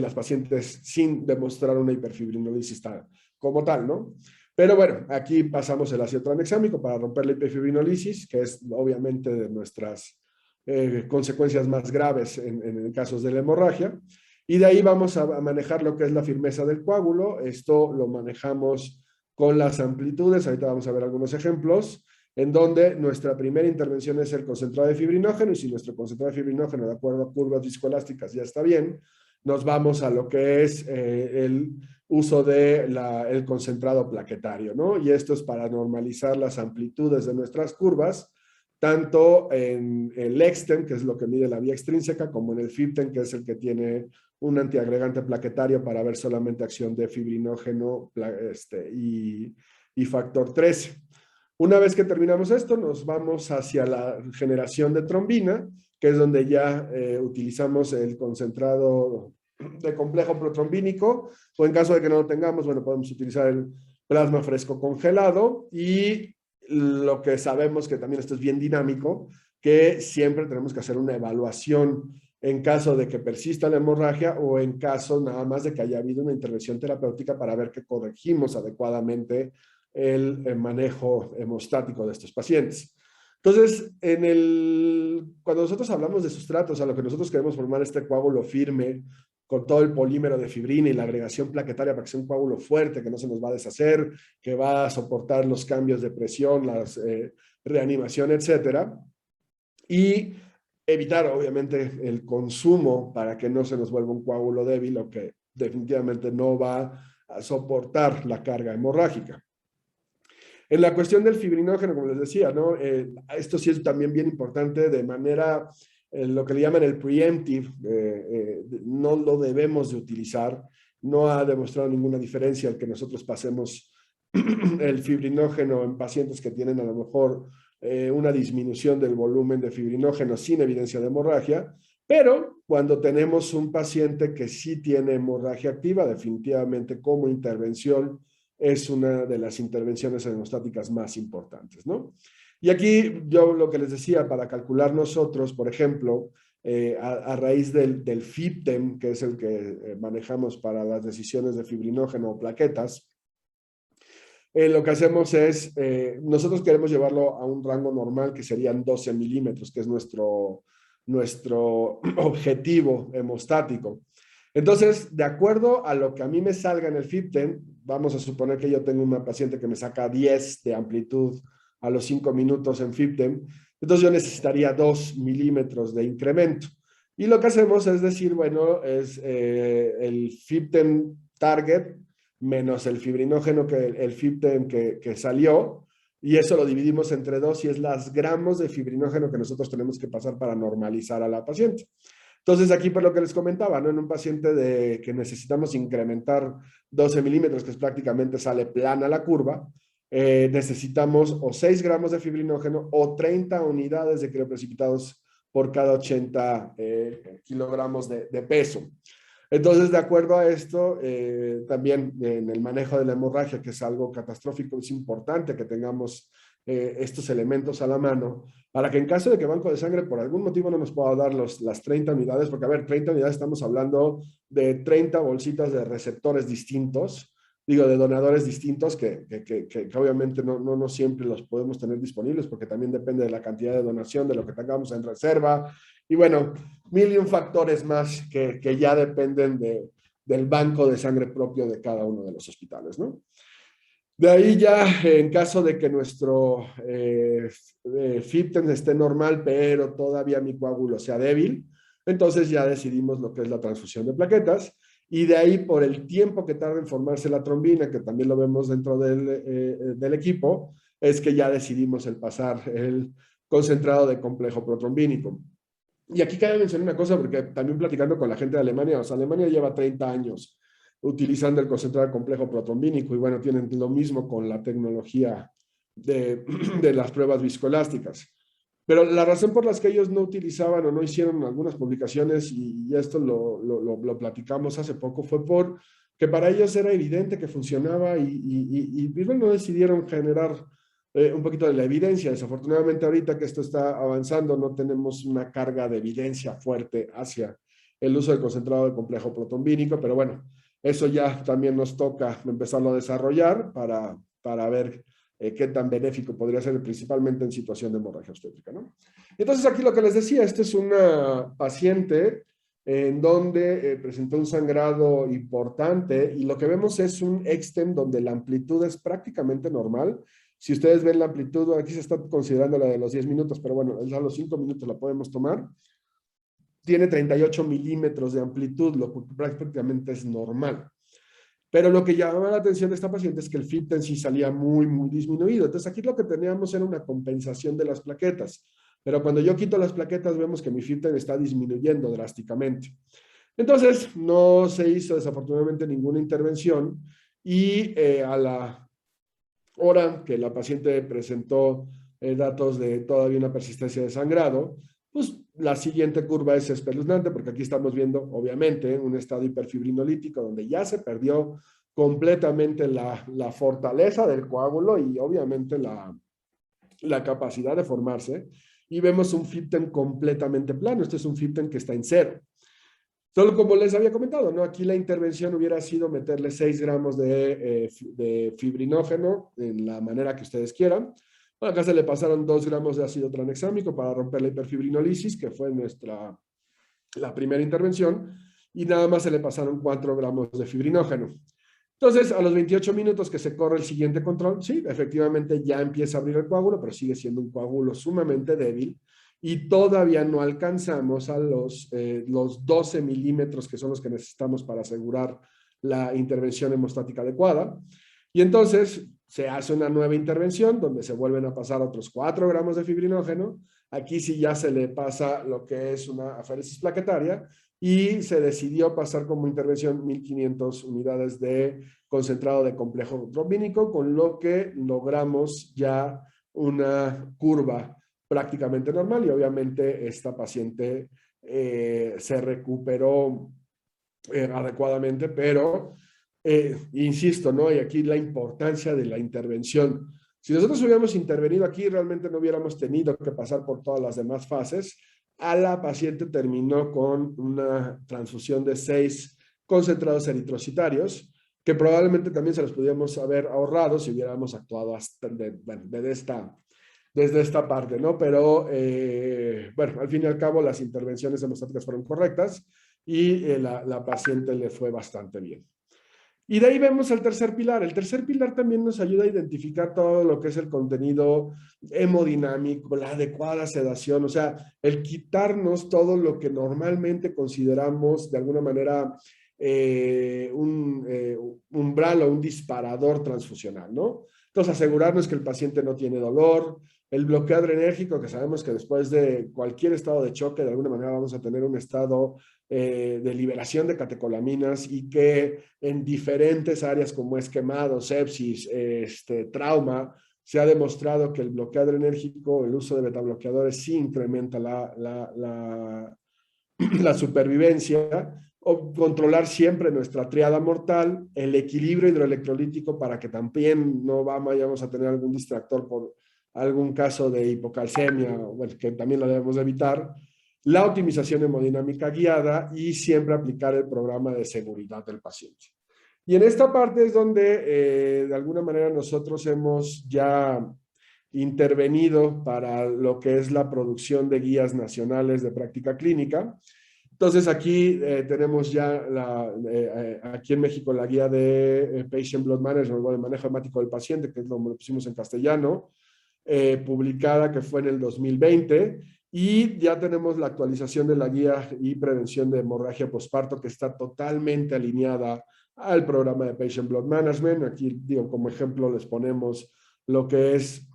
las pacientes sin demostrar una hiperfibrinolisis como tal, ¿no? Pero bueno, aquí pasamos el ácido tranexámico para romper la hiperfibrinolisis, que es obviamente de nuestras consecuencias más graves en casos de la hemorragia. Y de ahí vamos a manejar lo que es la firmeza del coágulo. Esto lo manejamos con las amplitudes. Ahorita vamos a ver algunos ejemplos en donde nuestra primera intervención es el concentrado de fibrinógeno y si nuestro concentrado de fibrinógeno de acuerdo a curvas viscoelásticas ya está bien, nos vamos a lo que es el uso del concentrado plaquetario, ¿no? Y esto es para normalizar las amplitudes de nuestras curvas tanto en el Extem, que es lo que mide la vía extrínseca, como en el FibTen, que es el que tiene un antiagregante plaquetario para ver solamente acción de fibrinógeno y factor 13. Una vez que terminamos esto, nos vamos hacia la generación de trombina, que es donde ya utilizamos el concentrado de complejo protrombínico, o en caso de que no lo tengamos, bueno, podemos utilizar el plasma fresco congelado y lo que sabemos que también esto es bien dinámico, que siempre tenemos que hacer una evaluación en caso de que persista la hemorragia o en caso nada más de que haya habido una intervención terapéutica para ver que corregimos adecuadamente el manejo hemostático de estos pacientes. Entonces, cuando nosotros hablamos de sustratos, a lo que nosotros queremos formar este coágulo firme, con todo el polímero de fibrina y la agregación plaquetaria para que sea un coágulo fuerte, que no se nos va a deshacer, que va a soportar los cambios de presión, la reanimación, etcétera. Y evitar, obviamente, el consumo para que no se nos vuelva un coágulo débil o que definitivamente no va a soportar la carga hemorrágica. En la cuestión del fibrinógeno, como les decía, ¿no? Esto sí es también bien importante de manera lo que le llaman el preemptive, no lo debemos de utilizar no ha demostrado ninguna diferencia el que nosotros pasemos el fibrinógeno en pacientes que tienen a lo mejor una disminución del volumen de fibrinógeno sin evidencia de hemorragia, pero cuando tenemos un paciente que sí tiene hemorragia activa, definitivamente como intervención es una de las intervenciones hemostáticas más importantes, ¿no? Y aquí yo lo que les decía, para calcular nosotros, por ejemplo, a raíz del FIBTEM, que es el que manejamos para las decisiones de fibrinógeno o plaquetas, lo que hacemos es, nosotros queremos llevarlo a un rango normal que serían 12 milímetros, que es nuestro objetivo hemostático. Entonces, de acuerdo a lo que a mí me salga en el FIBTEM, vamos a suponer que yo tengo una paciente que me saca 10 de amplitud a los 5 minutos en FIBTEM, entonces yo necesitaría 2 milímetros de incremento. Y lo que hacemos es decir, bueno, es el FIBTEM target menos el fibrinógeno, el FIBTEM que salió, y eso lo dividimos entre 2 y es las gramos de fibrinógeno que nosotros tenemos que pasar para normalizar a la paciente. Entonces, aquí por lo que les comentaba, ¿no? En un paciente que necesitamos incrementar 12 milímetros, que es prácticamente sale plana la curva, necesitamos o 6 gramos de fibrinógeno o 30 unidades de crioprecipitados por cada 80 kilogramos de peso. Entonces, de acuerdo a esto, también en el manejo de la hemorragia, que es algo catastrófico, es importante que tengamos estos elementos a la mano para que en caso de que Banco de Sangre por algún motivo no nos pueda dar las 30 unidades, porque a ver, 30 unidades estamos hablando de 30 bolsitas de receptores distintos, digo, de donadores distintos que obviamente no siempre los podemos tener disponibles porque también depende de la cantidad de donación, de lo que tengamos en reserva. Y bueno, mil y un factores más que ya dependen del banco de sangre propio de cada uno de los hospitales, ¿no? De ahí ya, en caso de que nuestro FIBTEM esté normal, pero todavía mi coágulo sea débil, entonces ya decidimos lo que es la transfusión de plaquetas. Y de ahí, por el tiempo que tarda en formarse la trombina, que también lo vemos dentro del equipo, es que ya decidimos el pasar el concentrado de complejo protrombínico. Y aquí cabe mencionar una cosa, porque también platicando con la gente de Alemania, o sea, Alemania lleva 30 años utilizando el concentrado complejo protrombínico y bueno, tienen lo mismo con la tecnología de las pruebas viscoelásticas. Pero la razón por las que ellos no utilizaban o no hicieron algunas publicaciones, y esto lo platicamos hace poco, fue por que para ellos era evidente que funcionaba y bueno, decidieron generar un poquito de la evidencia. Desafortunadamente ahorita que esto está avanzando no tenemos una carga de evidencia fuerte hacia el uso del concentrado de complejo protrombínico, pero bueno, eso ya también nos toca empezarlo a desarrollar para ver qué tan benéfico podría ser, principalmente en situación de hemorragia obstétrica, ¿no? Entonces aquí lo que les decía, esta es una paciente en donde presentó un sangrado importante y lo que vemos es un extem donde la amplitud es prácticamente normal. Si ustedes ven la amplitud, aquí se está considerando la de los 10 minutos, pero bueno, a los 5 minutos la podemos tomar. Tiene 38 milímetros de amplitud, lo que prácticamente es normal. Pero lo que llamaba la atención de esta paciente es que el FIBTEM en sí salía muy, muy disminuido. Entonces aquí lo que teníamos era una compensación de las plaquetas. Pero cuando yo quito las plaquetas vemos que mi FIBTEM está disminuyendo drásticamente. Entonces no se hizo desafortunadamente ninguna intervención y a la hora que la paciente presentó datos de todavía una persistencia de sangrado, pues la siguiente curva es espeluznante porque aquí estamos viendo obviamente un estado hiperfibrinolítico donde ya se perdió completamente la fortaleza del coágulo y obviamente la capacidad de formarse y vemos un FIBTEM completamente plano. Este es un FIBTEM que está en cero. Solo como les había comentado, ¿no? Aquí la intervención hubiera sido meterle 6 gramos de fibrinógeno en la manera que ustedes quieran. Bueno, acá se le pasaron 2 gramos de ácido tranexámico para romper la hiperfibrinolisis, que fue la primera intervención, y nada más se le pasaron 4 gramos de fibrinógeno. Entonces, a los 28 minutos que se corre el siguiente control, sí, efectivamente ya empieza a abrir el coágulo, pero sigue siendo un coágulo sumamente débil y todavía no alcanzamos a los 12 milímetros que son los que necesitamos para asegurar la intervención hemostática adecuada. Y entonces se hace una nueva intervención donde se vuelven a pasar otros 4 gramos de fibrinógeno Aquí sí ya se le pasa lo que es una aféresis plaquetaria y se decidió pasar como intervención 1.500 unidades de concentrado de complejo trombínico, con lo que logramos ya una curva prácticamente normal y obviamente esta paciente se recuperó adecuadamente, pero insisto, ¿no? Y aquí la importancia de la intervención. Si nosotros hubiéramos intervenido aquí, realmente no hubiéramos tenido que pasar por todas las demás fases. A la paciente terminó con una transfusión de 6 concentrados eritrocitarios, que probablemente también se los pudiéramos haber ahorrado si hubiéramos actuado hasta bueno, desde esta parte, ¿no? Pero, bueno, al fin y al cabo las intervenciones hemostáticas fueron correctas y la paciente le fue bastante bien. Y de ahí vemos el tercer pilar. El tercer pilar también nos ayuda a identificar todo lo que es el contenido hemodinámico, la adecuada sedación, o sea, el quitarnos todo lo que normalmente consideramos de alguna manera un umbral o un disparador transfusional, ¿no? Entonces, asegurarnos que el paciente no tiene dolor, el bloqueo adrenérgico, que sabemos que después de cualquier estado de choque, de alguna manera vamos a tener un estado de liberación de catecolaminas y que en diferentes áreas como es quemado, sepsis, trauma, se ha demostrado que el bloqueo adrenérgico, el uso de betabloqueadores sí incrementa la supervivencia, o controlar siempre nuestra triada mortal, el equilibrio hidroelectrolítico para que también no vayamos a tener algún distractor por algún caso de hipocalcemia, bueno, que también lo debemos evitar, la optimización hemodinámica guiada y siempre aplicar el programa de seguridad del paciente. Y en esta parte es donde de alguna manera nosotros hemos ya intervenido para lo que es la producción de guías nacionales de práctica clínica. Entonces aquí tenemos ya aquí en México la guía de Patient Blood Management o de manejo hemático del paciente, que es lo pusimos en castellano, publicada que fue en el 2020, y ya tenemos la actualización de la guía y prevención de hemorragia posparto que está totalmente alineada al programa de Patient Blood Management. Aquí digo, como ejemplo les ponemos lo que es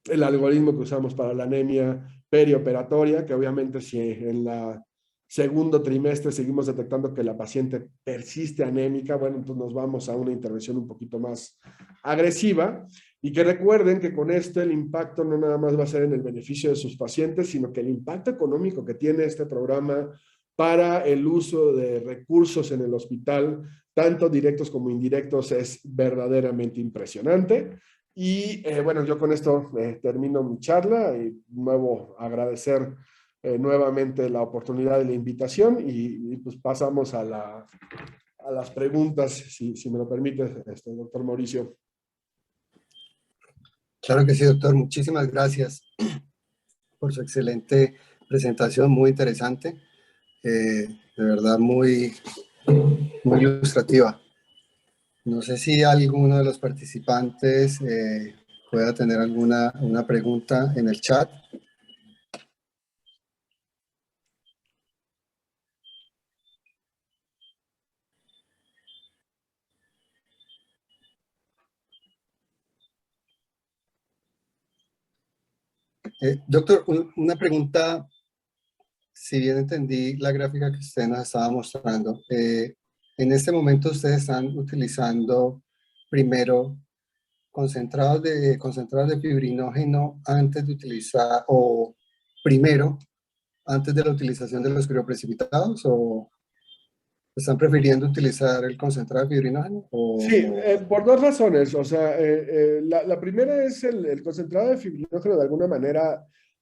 el algoritmo que usamos para la anemia perioperatoria, que obviamente si en la segundo trimestre seguimos detectando que la paciente persiste anémica, bueno, entonces nos vamos a una intervención un poquito más agresiva y que recuerden que con esto el impacto no nada más va a ser en el beneficio de sus pacientes, sino que el impacto económico que tiene este programa para el uso de recursos en el hospital, tanto directos como indirectos, es verdaderamente impresionante. Y bueno, yo con esto termino mi charla y nuevo agradecer nuevamente la oportunidad de la invitación y pues pasamos a las preguntas, si me lo permite, doctor Mauricio. Claro que sí, doctor. Muchísimas gracias por su excelente presentación, muy interesante, de verdad muy, muy ilustrativa. No sé si alguno de los participantes pueda tener una pregunta en el chat. Doctor, una pregunta, si bien entendí la gráfica que usted nos estaba mostrando, en este momento ustedes están utilizando primero concentrados de fibrinógeno antes de utilizar, o primero, antes de la utilización de los crioprecipitados, o están prefiriendo utilizar el concentrado de fibrinógeno? Sí, por dos razones. O sea, la primera es el concentrado de fibrinógeno de alguna manera.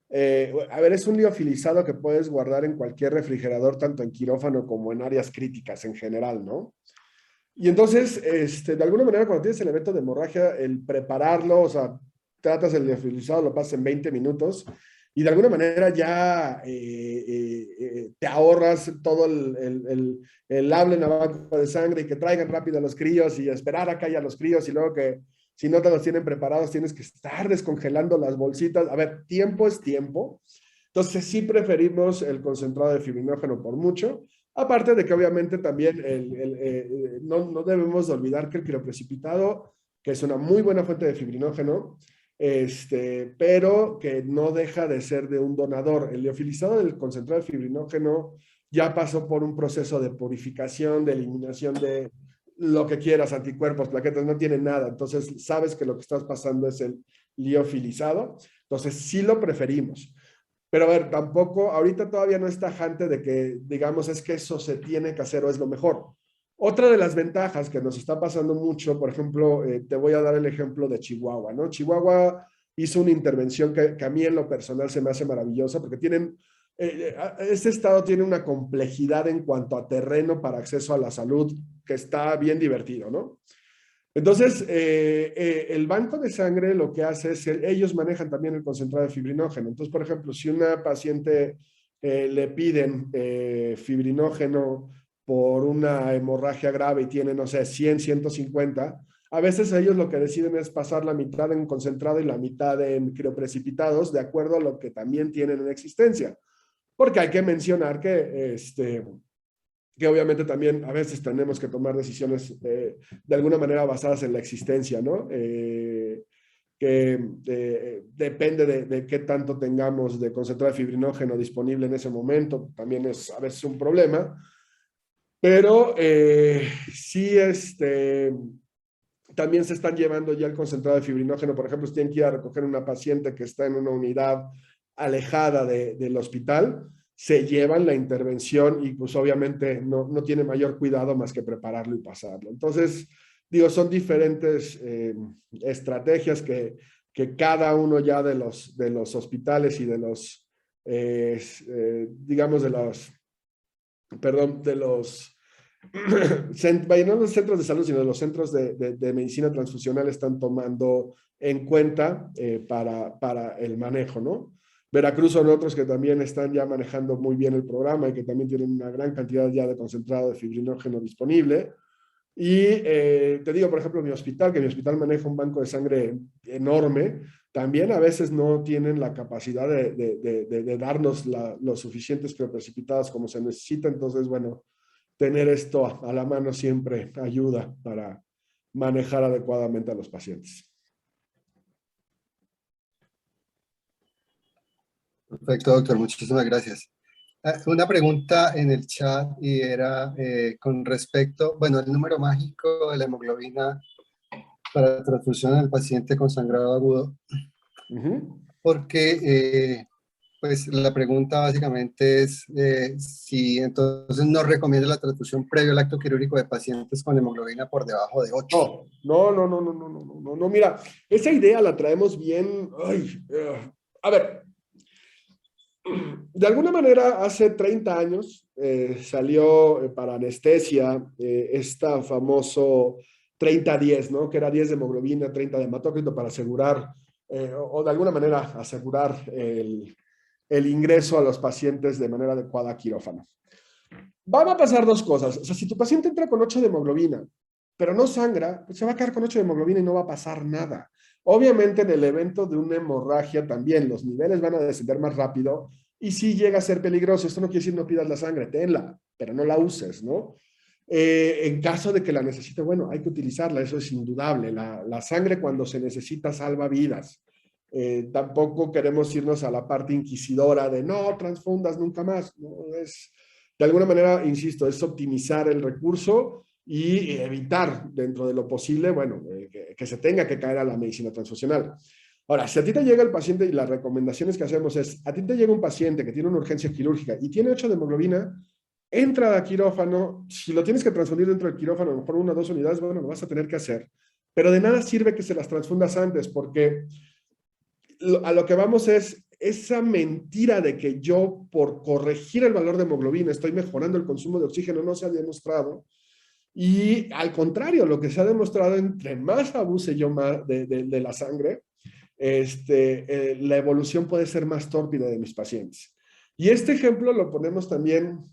A ver, es un liofilizado que puedes guardar en cualquier refrigerador, tanto en quirófano como en áreas críticas en general, ¿no? Y entonces, de alguna manera, cuando tienes el evento de hemorragia, el prepararlo, o sea, tratas el liofilizado, lo pasas en 20 minutos y de alguna manera ya te ahorras todo el hable en la banca de sangre y que traigan rápido a los críos y esperar a que haya los críos y luego que si no te los tienen preparados tienes que estar descongelando las bolsitas. A ver, tiempo es tiempo. Entonces sí preferimos el concentrado de fibrinógeno por mucho. Aparte de que obviamente también no debemos de olvidar que el crioprecipitado, que es una muy buena fuente de fibrinógeno, pero que no deja de ser de un donador. El liofilizado del concentrado de fibrinógeno ya pasó por un proceso de purificación, de eliminación de lo que quieras, anticuerpos, plaquetas, no tiene nada. Entonces, sabes que lo que estás pasando es el liofilizado. Entonces, sí lo preferimos. Pero a ver, tampoco, ahorita todavía no es tajante de que, digamos, es que eso se tiene que hacer o es lo mejor. Otra de las ventajas que nos está pasando mucho, por ejemplo, te voy a dar el ejemplo de Chihuahua, ¿no? Chihuahua hizo una intervención que a mí en lo personal se me hace maravillosa porque tienen, este estado tiene una complejidad en cuanto a terreno para acceso a la salud que está bien divertido, ¿no? Entonces, el banco de sangre lo que hace es, ellos manejan también el concentrado de fibrinógeno. Entonces, por ejemplo, si una paciente le piden fibrinógeno por una hemorragia grave y tiene, no sé, 100, 150, a veces ellos lo que deciden es pasar la mitad en concentrado y la mitad en crioprecipitados, de acuerdo a lo que también tienen en existencia. Porque hay que mencionar que obviamente también a veces tenemos que tomar decisiones de alguna manera basadas en la existencia, ¿no? Que depende de qué tanto tengamos de concentrado de fibrinógeno disponible en ese momento, también es a veces un problema, pero sí, también se están llevando ya el concentrado de fibrinógeno, por ejemplo, si tienen que ir a recoger una paciente que está en una unidad alejada del hospital, se llevan la intervención y pues obviamente no tiene mayor cuidado más que prepararlo y pasarlo. Entonces, digo, son diferentes estrategias que cada uno ya de los hospitales y de los, digamos, de los, perdón, de los no los centros de salud, sino los centros de medicina transfusional están tomando en cuenta para el manejo, ¿no? Veracruz son otros que también están ya manejando muy bien el programa y que también tienen una gran cantidad ya de concentrado de fibrinógeno disponible. Y te digo, por ejemplo, mi hospital, que mi hospital maneja un banco de sangre enorme, también a veces no tienen la capacidad de darnos los suficientes precipitados como se necesita. Entonces, bueno, tener esto a la mano siempre ayuda para manejar adecuadamente a los pacientes. Perfecto, doctor, muchísimas gracias. Una pregunta en el chat y era con respecto, bueno, el número mágico de la hemoglobina para transfusión al paciente con sangrado agudo, porque pues la pregunta básicamente es si entonces no recomienda la transfusión previo al acto quirúrgico de pacientes con hemoglobina por debajo de 8. No, mira, esa idea la traemos bien, a ver, de alguna manera hace 30 años salió para anestesia esta famoso 30-10, ¿no? Que era 10 de hemoglobina, 30 de hematócrito para asegurar, o de alguna manera asegurar el ingreso a los pacientes de manera adecuada a quirófano. Van a pasar dos cosas. O sea, si tu paciente entra con 8 de hemoglobina, pero no sangra, pues se va a quedar con 8 de hemoglobina y no va a pasar nada. Obviamente en el evento de una hemorragia también los niveles van a descender más rápido y sí llega a ser peligroso. Esto no quiere decir no pidas la sangre, tenla, pero no la uses, ¿no? En caso de que la necesite, bueno, hay que utilizarla, eso es indudable. La sangre cuando se necesita salva vidas. Tampoco queremos irnos a la parte inquisidora de no transfundas nunca más. No, de alguna manera, insisto, es optimizar el recurso y evitar dentro de lo posible, bueno, que se tenga que caer a la medicina transfusional. Ahora, si a ti te llega el paciente y las recomendaciones que hacemos es, a ti te llega un paciente que tiene una urgencia quirúrgica y tiene 8 de hemoglobina, entra a quirófano, si lo tienes que transfundir dentro del quirófano, a lo mejor 1 o 2 unidades, bueno, lo vas a tener que hacer. Pero de nada sirve que se las transfundas antes, porque a lo que vamos es esa mentira de que yo por corregir el valor de hemoglobina estoy mejorando el consumo de oxígeno no se ha demostrado. Y al contrario, lo que se ha demostrado, entre más abuse yo más de la sangre, la evolución puede ser más tórpida de mis pacientes. Y este ejemplo lo ponemos también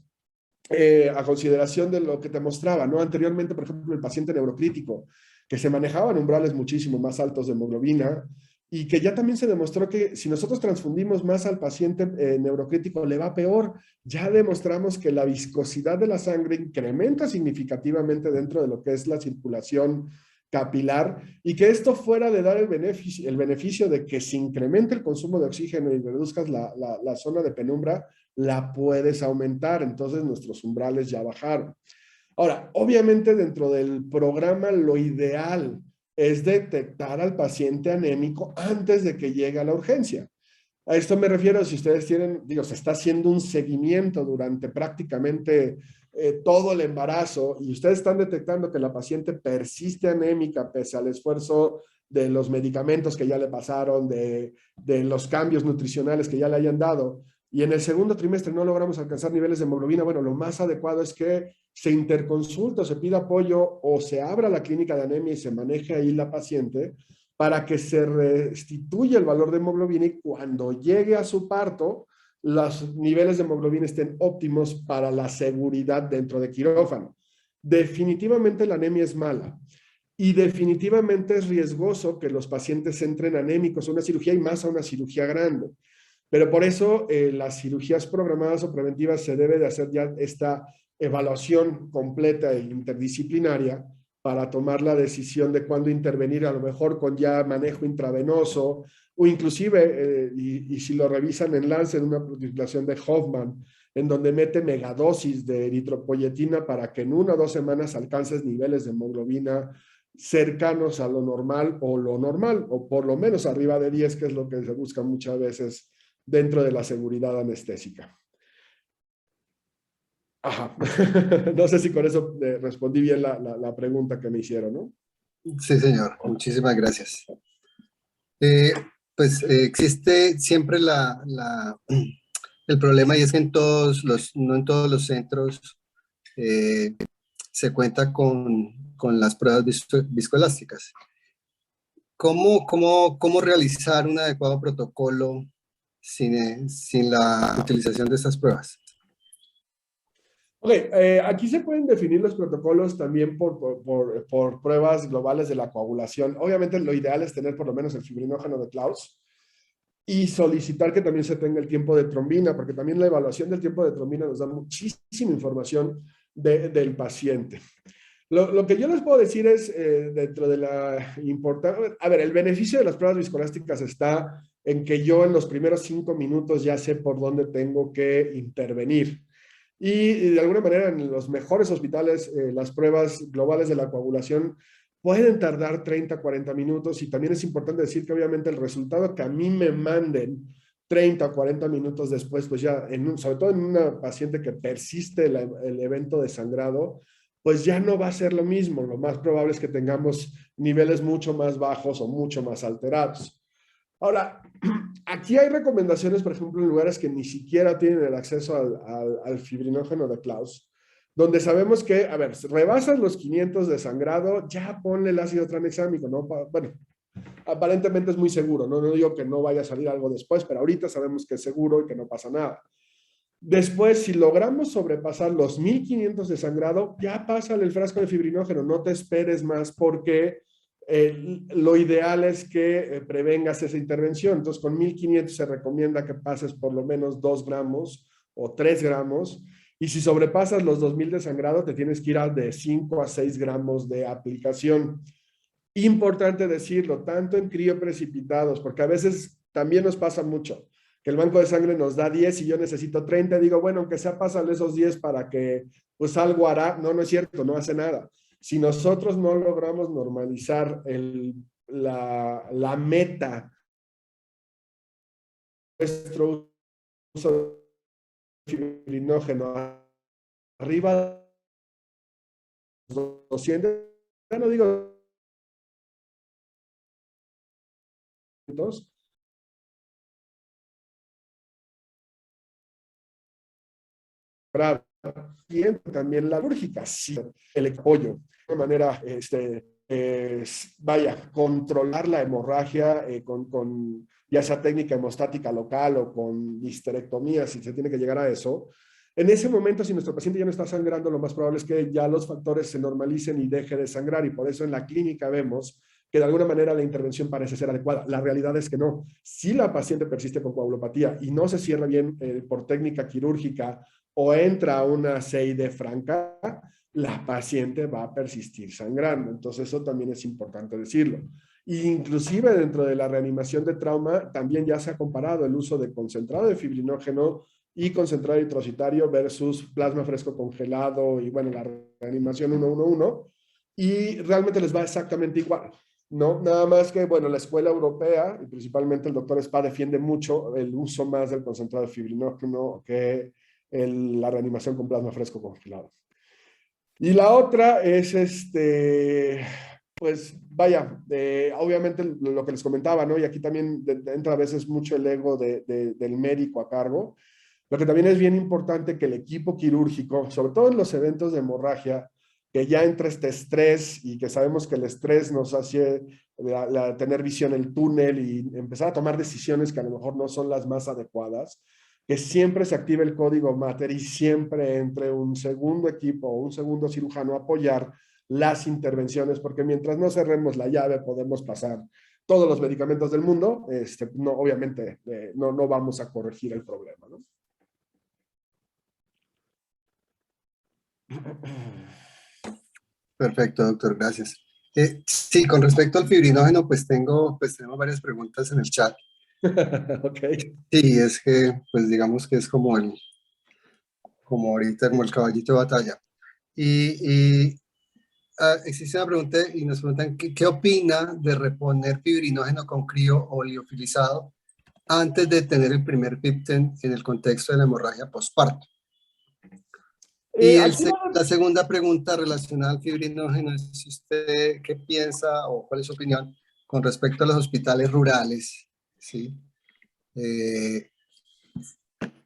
a consideración de lo que te mostraba, ¿no? Anteriormente, por ejemplo, el paciente neurocrítico, que se manejaban umbrales muchísimo más altos de hemoglobina y que ya también se demostró que si nosotros transfundimos más al paciente neurocrítico le va peor. Ya demostramos que la viscosidad de la sangre incrementa significativamente dentro de lo que es la circulación capilar y que esto fuera de dar el beneficio de que se incremente el consumo de oxígeno y reduzcas la zona de penumbra, la puedes aumentar. Entonces nuestros umbrales ya bajaron. Ahora, obviamente dentro del programa lo ideal es detectar al paciente anémico antes de que llegue a la urgencia. A esto me refiero, si ustedes tienen, digo, se está haciendo un seguimiento durante prácticamente todo el embarazo y ustedes están detectando que la paciente persiste anémica pese al esfuerzo de los medicamentos que ya le pasaron, de los cambios nutricionales que ya le hayan dado, y en el segundo trimestre no logramos alcanzar niveles de hemoglobina, bueno, lo más adecuado es que se interconsulte o se pida apoyo o se abra la clínica de anemia y se maneje ahí la paciente para que se restituya el valor de hemoglobina y cuando llegue a su parto, los niveles de hemoglobina estén óptimos para la seguridad dentro de quirófano. Definitivamente la anemia es mala y definitivamente es riesgoso que los pacientes entren anémicos a una cirugía y más a una cirugía grande. Pero por eso las cirugías programadas o preventivas se debe de hacer ya esta evaluación completa e interdisciplinaria para tomar la decisión de cuándo intervenir, a lo mejor con ya manejo intravenoso, o inclusive, y si lo revisan en Lancet, una publicación de Hoffman, en donde mete megadosis de eritropoyetina para que en 1 o 2 semanas alcances niveles de hemoglobina cercanos a lo normal, o por lo menos arriba de 10, que es lo que se busca muchas veces dentro de la seguridad anestésica. Ajá. No sé si con eso respondí bien la pregunta que me hicieron, ¿no? Sí, señor. Muchísimas gracias. Eh, pues existe siempre el problema y es que no en todos los centros eh, se cuenta con las pruebas viscoelásticas. ¿Cómo realizar un adecuado protocolo sin la utilización de estas pruebas? Ok, aquí se pueden definir los protocolos también por pruebas globales de la coagulación. Obviamente lo ideal es tener por lo menos el fibrinógeno de Claus y solicitar que también se tenga el tiempo de trombina, porque también la evaluación del tiempo de trombina nos da muchísima información del paciente. Lo que yo les puedo decir es, dentro de la importancia, a ver, el beneficio de las pruebas viscoelásticas está en que yo en los primeros 5 minutos ya sé por dónde tengo que intervenir. Y de alguna manera en los mejores hospitales las pruebas globales de la coagulación pueden tardar 30, 40 minutos y también es importante decir que obviamente el resultado que a mí me manden 30 o 40 minutos después, pues ya, sobre todo en una paciente que persiste el evento de sangrado, pues ya no va a ser lo mismo. Lo más probable es que tengamos niveles mucho más bajos o mucho más alterados. Ahora, aquí hay recomendaciones, por ejemplo, en lugares que ni siquiera tienen el acceso al fibrinógeno de Claus, donde sabemos que, a ver, rebasan los 500 de sangrado, ya ponle el ácido tranexámico, ¿no? Bueno, aparentemente es muy seguro, ¿no? No digo que no vaya a salir algo después, pero ahorita sabemos que es seguro y que no pasa nada. Después, si logramos sobrepasar los 1500 de sangrado, ya pásale el frasco de fibrinógeno, no te esperes más porque lo ideal es que prevengas esa intervención. Entonces, con 1500 se recomienda que pases por lo menos 2 gramos o 3 gramos. Y si sobrepasas los 2000 de sangrado, te tienes que ir a de 5 a 6 gramos de aplicación. Importante decirlo, tanto en crioprecipitados, porque a veces también nos pasa mucho, que el banco de sangre nos da 10 y yo necesito 30, digo, bueno, aunque sea pásale esos 10 para que pues algo hará. No, no es cierto, no hace nada. Si nosotros no logramos normalizar la meta, nuestro uso de fibrinógeno arriba de 200, ya no digo 200, y también la lúrgica, sí, el apoyo, de manera, vaya, controlar la hemorragia con ya sea técnica hemostática local o con histerectomía, si se tiene que llegar a eso. En ese momento, si nuestro paciente ya no está sangrando, lo más probable es que ya los factores se normalicen y deje de sangrar, y por eso en la clínica vemos que de alguna manera la intervención parece ser adecuada. La realidad es que no. Si la paciente persiste con coagulopatía y no se cierra bien por técnica quirúrgica o entra a una CID franca, la paciente va a persistir sangrando. Entonces eso también es importante decirlo. Inclusive dentro de la reanimación de trauma también ya se ha comparado el uso de concentrado de fibrinógeno y concentrado eritrocitario versus plasma fresco congelado y bueno, la reanimación 111 y realmente les va exactamente igual. ¿No? Nada más que, bueno, la escuela europea, y principalmente el doctor Spa, defiende mucho el uso más del concentrado de fibrinógeno que la reanimación con plasma fresco congelado. Y la otra es, pues vaya, obviamente lo que les comentaba, ¿no? Y aquí también entra a veces mucho el ego del médico a cargo. Lo que también es bien importante que el equipo quirúrgico, sobre todo en los eventos de hemorragia, que ya entre este estrés y que sabemos que el estrés nos hace tener visión en el túnel y empezar a tomar decisiones que a lo mejor no son las más adecuadas, que siempre se active el código Mater y siempre entre un segundo equipo o un segundo cirujano a apoyar las intervenciones, porque mientras no cerremos la llave podemos pasar todos los medicamentos del mundo, no, obviamente no vamos a corregir el problema, ¿no? Perfecto, doctor, gracias. Sí, con respecto al fibrinógeno, tenemos varias preguntas en el chat. Ok. Sí, es que, pues digamos que es como ahorita, como el caballito de batalla. Y existe una pregunta y nos preguntan, ¿qué opina de reponer fibrinógeno con crío o liofilizado antes de tener el primer PIPTEN en el contexto de la hemorragia postparto? Y Aquí la segunda pregunta relacionada al fibrinógeno es si usted qué piensa o cuál es su opinión con respecto a los hospitales rurales, ¿sí? Eh,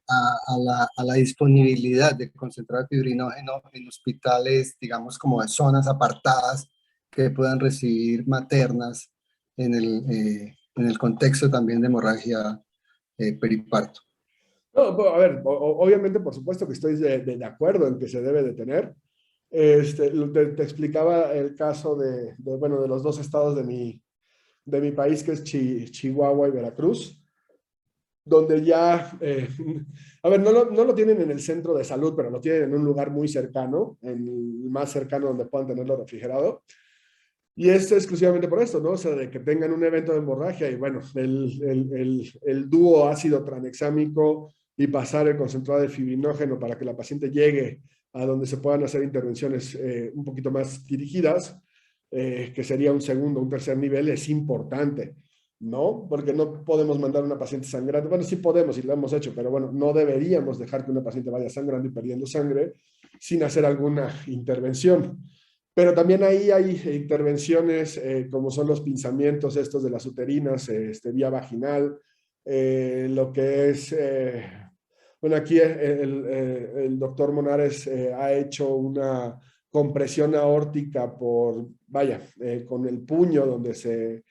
a la disponibilidad de concentrar fibrinógeno en hospitales, digamos, como de zonas apartadas que puedan recibir maternas en el contexto también de hemorragia periparto. no, a ver, obviamente, por supuesto que estoy de acuerdo en que se debe de tener. Te explicaba el caso bueno, de los dos estados de mi país, que es Chihuahua y Veracruz, donde ya, a ver, no lo tienen en el centro de salud, pero lo tienen en un lugar muy cercano, en el más cercano donde puedan tenerlo refrigerado. Y es exclusivamente por esto, ¿no? O sea, de que tengan un evento de hemorragia y bueno, el dúo ácido tranexámico y pasar el concentrado de fibrinógeno para que la paciente llegue a donde se puedan hacer intervenciones un poquito más dirigidas, que sería un segundo, un tercer nivel, es importante, ¿no? Porque no podemos mandar a una paciente sangrante. Bueno, sí podemos y lo hemos hecho, pero bueno, no deberíamos dejar que una paciente vaya sangrando y perdiendo sangre sin hacer alguna intervención. Pero también ahí hay intervenciones como son los pinzamientos estos de las uterinas, vía vaginal, lo que es, bueno, aquí el doctor Monares ha hecho una compresión aórtica vaya, con el puño donde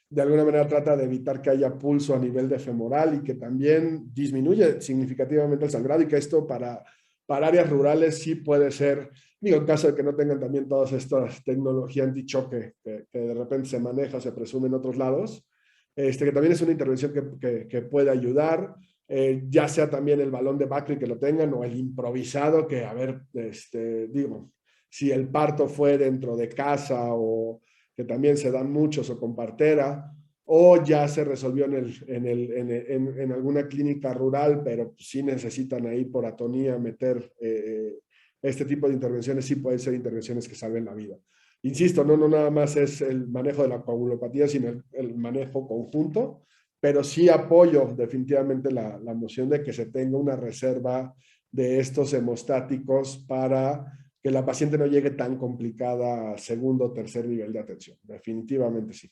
de alguna manera trata de evitar que haya pulso a nivel de femoral y que también disminuye significativamente el sangrado y que esto para áreas rurales sí puede ser. Digo, en caso de que no tengan también todas estas tecnología antichoque que de repente se maneja, se presume en otros lados, que también es una intervención que puede ayudar, ya sea también el balón de Buckley que lo tengan o el improvisado, que a ver, digo, si el parto fue dentro de casa o que también se dan muchos o con partera, o ya se resolvió en alguna clínica rural, pero sí necesitan ahí por atonía meter este tipo de intervenciones, sí pueden ser intervenciones que salven la vida. Insisto, no nada más es el manejo de la coagulopatía, sino el manejo conjunto, pero sí apoyo definitivamente la moción de que se tenga una reserva de estos hemostáticos para que la paciente no llegue tan complicada a segundo o tercer nivel de atención. Definitivamente sí.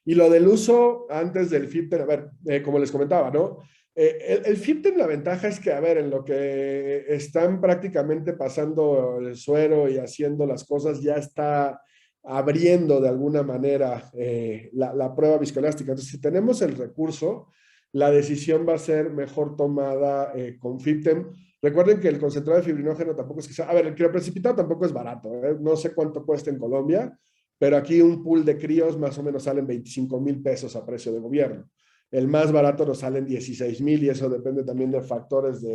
Y lo del uso antes del FIPTEN, a ver, como les comentaba, ¿no? El FIPTEN, la ventaja es que, a ver, en lo que están prácticamente pasando el suero y haciendo las cosas, ya está abriendo de alguna manera la prueba viscoelástica. Entonces, si tenemos el recurso, la decisión va a ser mejor tomada con FIPTEN. Recuerden que el concentrado de fibrinógeno tampoco es que sea, a ver, el crioprecipitado tampoco es barato, ¿eh? No sé cuánto cuesta en Colombia, pero aquí un pool de críos más o menos salen 25,000 pesos a precio de gobierno. El más barato nos salen 16,000 y eso depende también de factores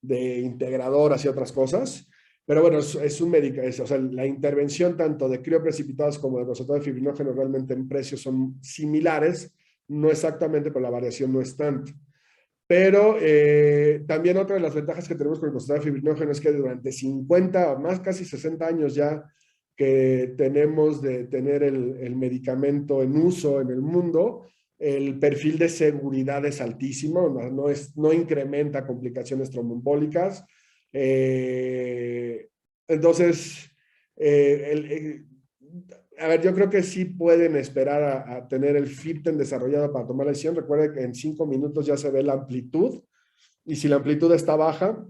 de integradoras y otras cosas. Pero bueno, es un medicamento, o sea, la intervención tanto de crioprecipitados como de concentrado de fibrinógeno realmente en precios son similares, no exactamente, pero la variación no es tanta. Pero también otra de las ventajas que tenemos con el concentrado de fibrinógeno es que durante 50 más casi 60 años ya que tenemos de tener el medicamento en uso en el mundo, el perfil de seguridad es altísimo, no incrementa complicaciones tromboembólicas. Entonces, eh, el, el, a ver, yo creo que sí pueden esperar a tener el FIPTEN desarrollado para tomar la decisión. Recuerden que en 5 minutos ya se ve la amplitud y si la amplitud está baja,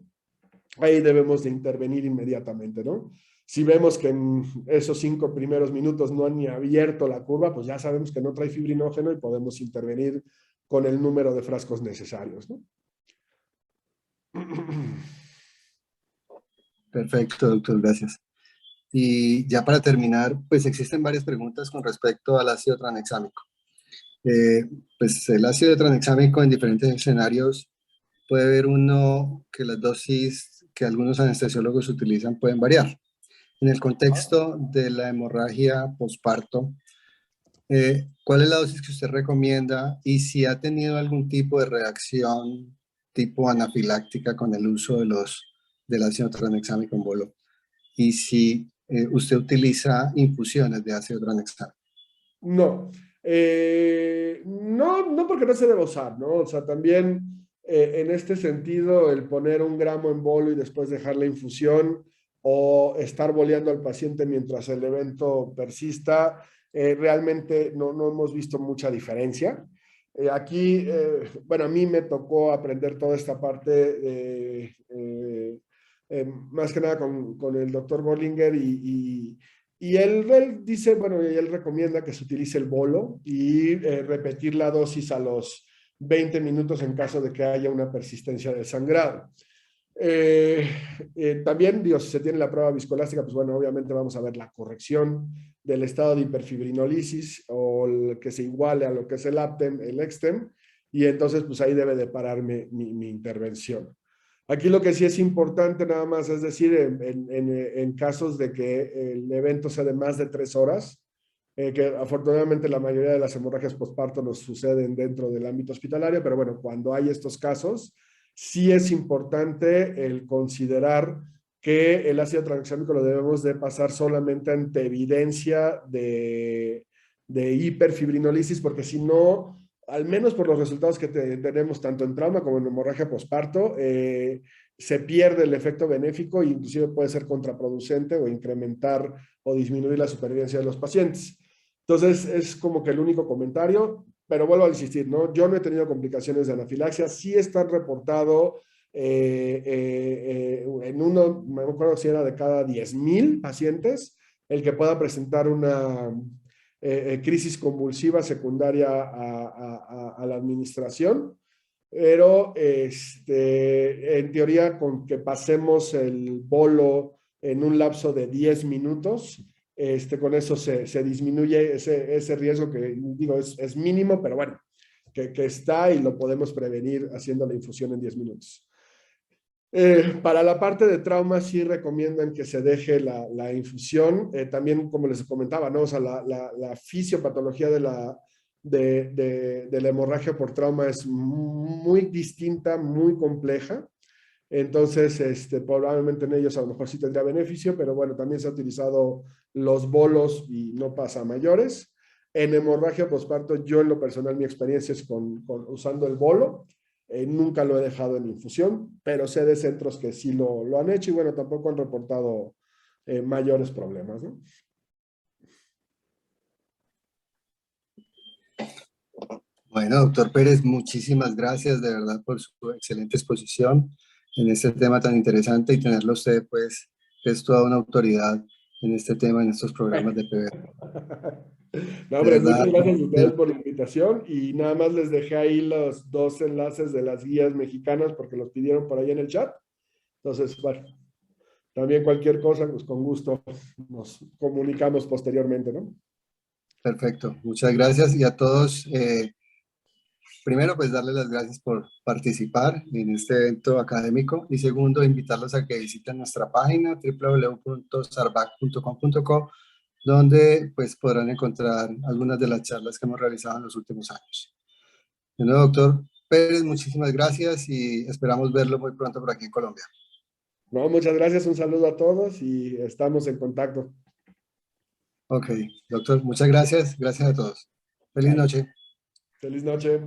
ahí debemos de intervenir inmediatamente, ¿no? Si vemos que en esos 5 primeros minutos no han ni abierto la curva, pues ya sabemos que no trae fibrinógeno y podemos intervenir con el número de frascos necesarios, ¿no? Perfecto, doctor, gracias. Y ya para terminar, pues existen varias preguntas con respecto al ácido tranexámico. Pues el ácido tranexámico en diferentes escenarios puede ver uno que las dosis que algunos anestesiólogos utilizan pueden variar. En el contexto de la hemorragia posparto, ¿cuál es la dosis que usted recomienda y si ha tenido algún tipo de reacción tipo anafiláctica con el uso del ácido tranexámico en bolo? Y si usted utiliza infusiones de ácido tranexámico. No, no porque no se debe usar, ¿no? O sea, también en este sentido, el poner 1 gramo en bolo y después dejar la infusión o estar boleando al paciente mientras el evento persista, realmente no hemos visto mucha diferencia. Aquí, bueno, a mí me tocó aprender toda esta parte más que nada con el doctor Bollinger y él dice, bueno, él recomienda que se utilice el bolo y repetir la dosis a los 20 minutos en caso de que haya una persistencia de sangrado. Eh, También, Dios, si se tiene la prueba viscoelástica, pues bueno, obviamente vamos a ver la corrección del estado de hiperfibrinolisis o el que se iguale a lo que es el APTEM, el EXTEM, y entonces pues ahí debe de pararme mi intervención. Aquí lo que sí es importante nada más es decir, en casos de que el evento sea de más de 3 horas, que afortunadamente la mayoría de las hemorragias postparto nos suceden dentro del ámbito hospitalario, pero bueno, cuando hay estos casos, sí es importante el considerar que el ácido tranexámico lo debemos de pasar solamente ante evidencia de hiperfibrinolisis, porque si no, al menos por los resultados que tenemos tanto en trauma como en hemorragia posparto, se pierde el efecto benéfico e inclusive puede ser contraproducente o incrementar o disminuir la supervivencia de los pacientes. Entonces, es como que el único comentario, pero vuelvo a insistir, ¿no? Yo no he tenido complicaciones de anafilaxia, sí están reportado en uno, me acuerdo si era de cada 10,000 pacientes, el que pueda presentar una crisis convulsiva secundaria a la administración, pero en teoría con que pasemos el bolo en un lapso de 10 minutos, con eso se disminuye ese riesgo que digo es mínimo, pero bueno, que está y lo podemos prevenir haciendo la infusión en 10 minutos. Para la parte de trauma sí recomiendan que se deje la infusión. También, como les comentaba, ¿no? O sea, la fisiopatología de la hemorragia por trauma es muy distinta, muy compleja. Entonces, probablemente en ellos a lo mejor sí tendría beneficio, pero bueno, también se ha utilizado los bolos y no pasa a mayores. En hemorragia postparto, yo en lo personal, mi experiencia es usando el bolo. Nunca lo he dejado en infusión, pero sé de centros que sí lo han hecho y bueno, tampoco han reportado mayores problemas, ¿no? Bueno, doctor Pérez, muchísimas gracias de verdad por su excelente exposición en este tema tan interesante y tenerlo usted, pues, es toda una autoridad en este tema, en estos programas de PB. No, De hombre, muchas verdad, gracias a ustedes por la invitación y nada más les dejé ahí los 2 enlaces de las guías mexicanas porque los pidieron por ahí en el chat. Entonces, bueno, también cualquier cosa, pues con gusto nos comunicamos posteriormente, ¿no? perfecto. Muchas gracias y a todos. primero, pues darles las gracias por participar en este evento académico y segundo, invitarlos a que visiten nuestra página www.sarbac.com.co, donde pues podrán encontrar algunas de las charlas que hemos realizado en los últimos años. Bueno, doctor Pérez, muchísimas gracias y esperamos verlo muy pronto por aquí en Colombia. No, muchas gracias, un saludo a todos y estamos en contacto. Ok, doctor, muchas gracias. Gracias a todos. Feliz Vale. noche. Feliz noche.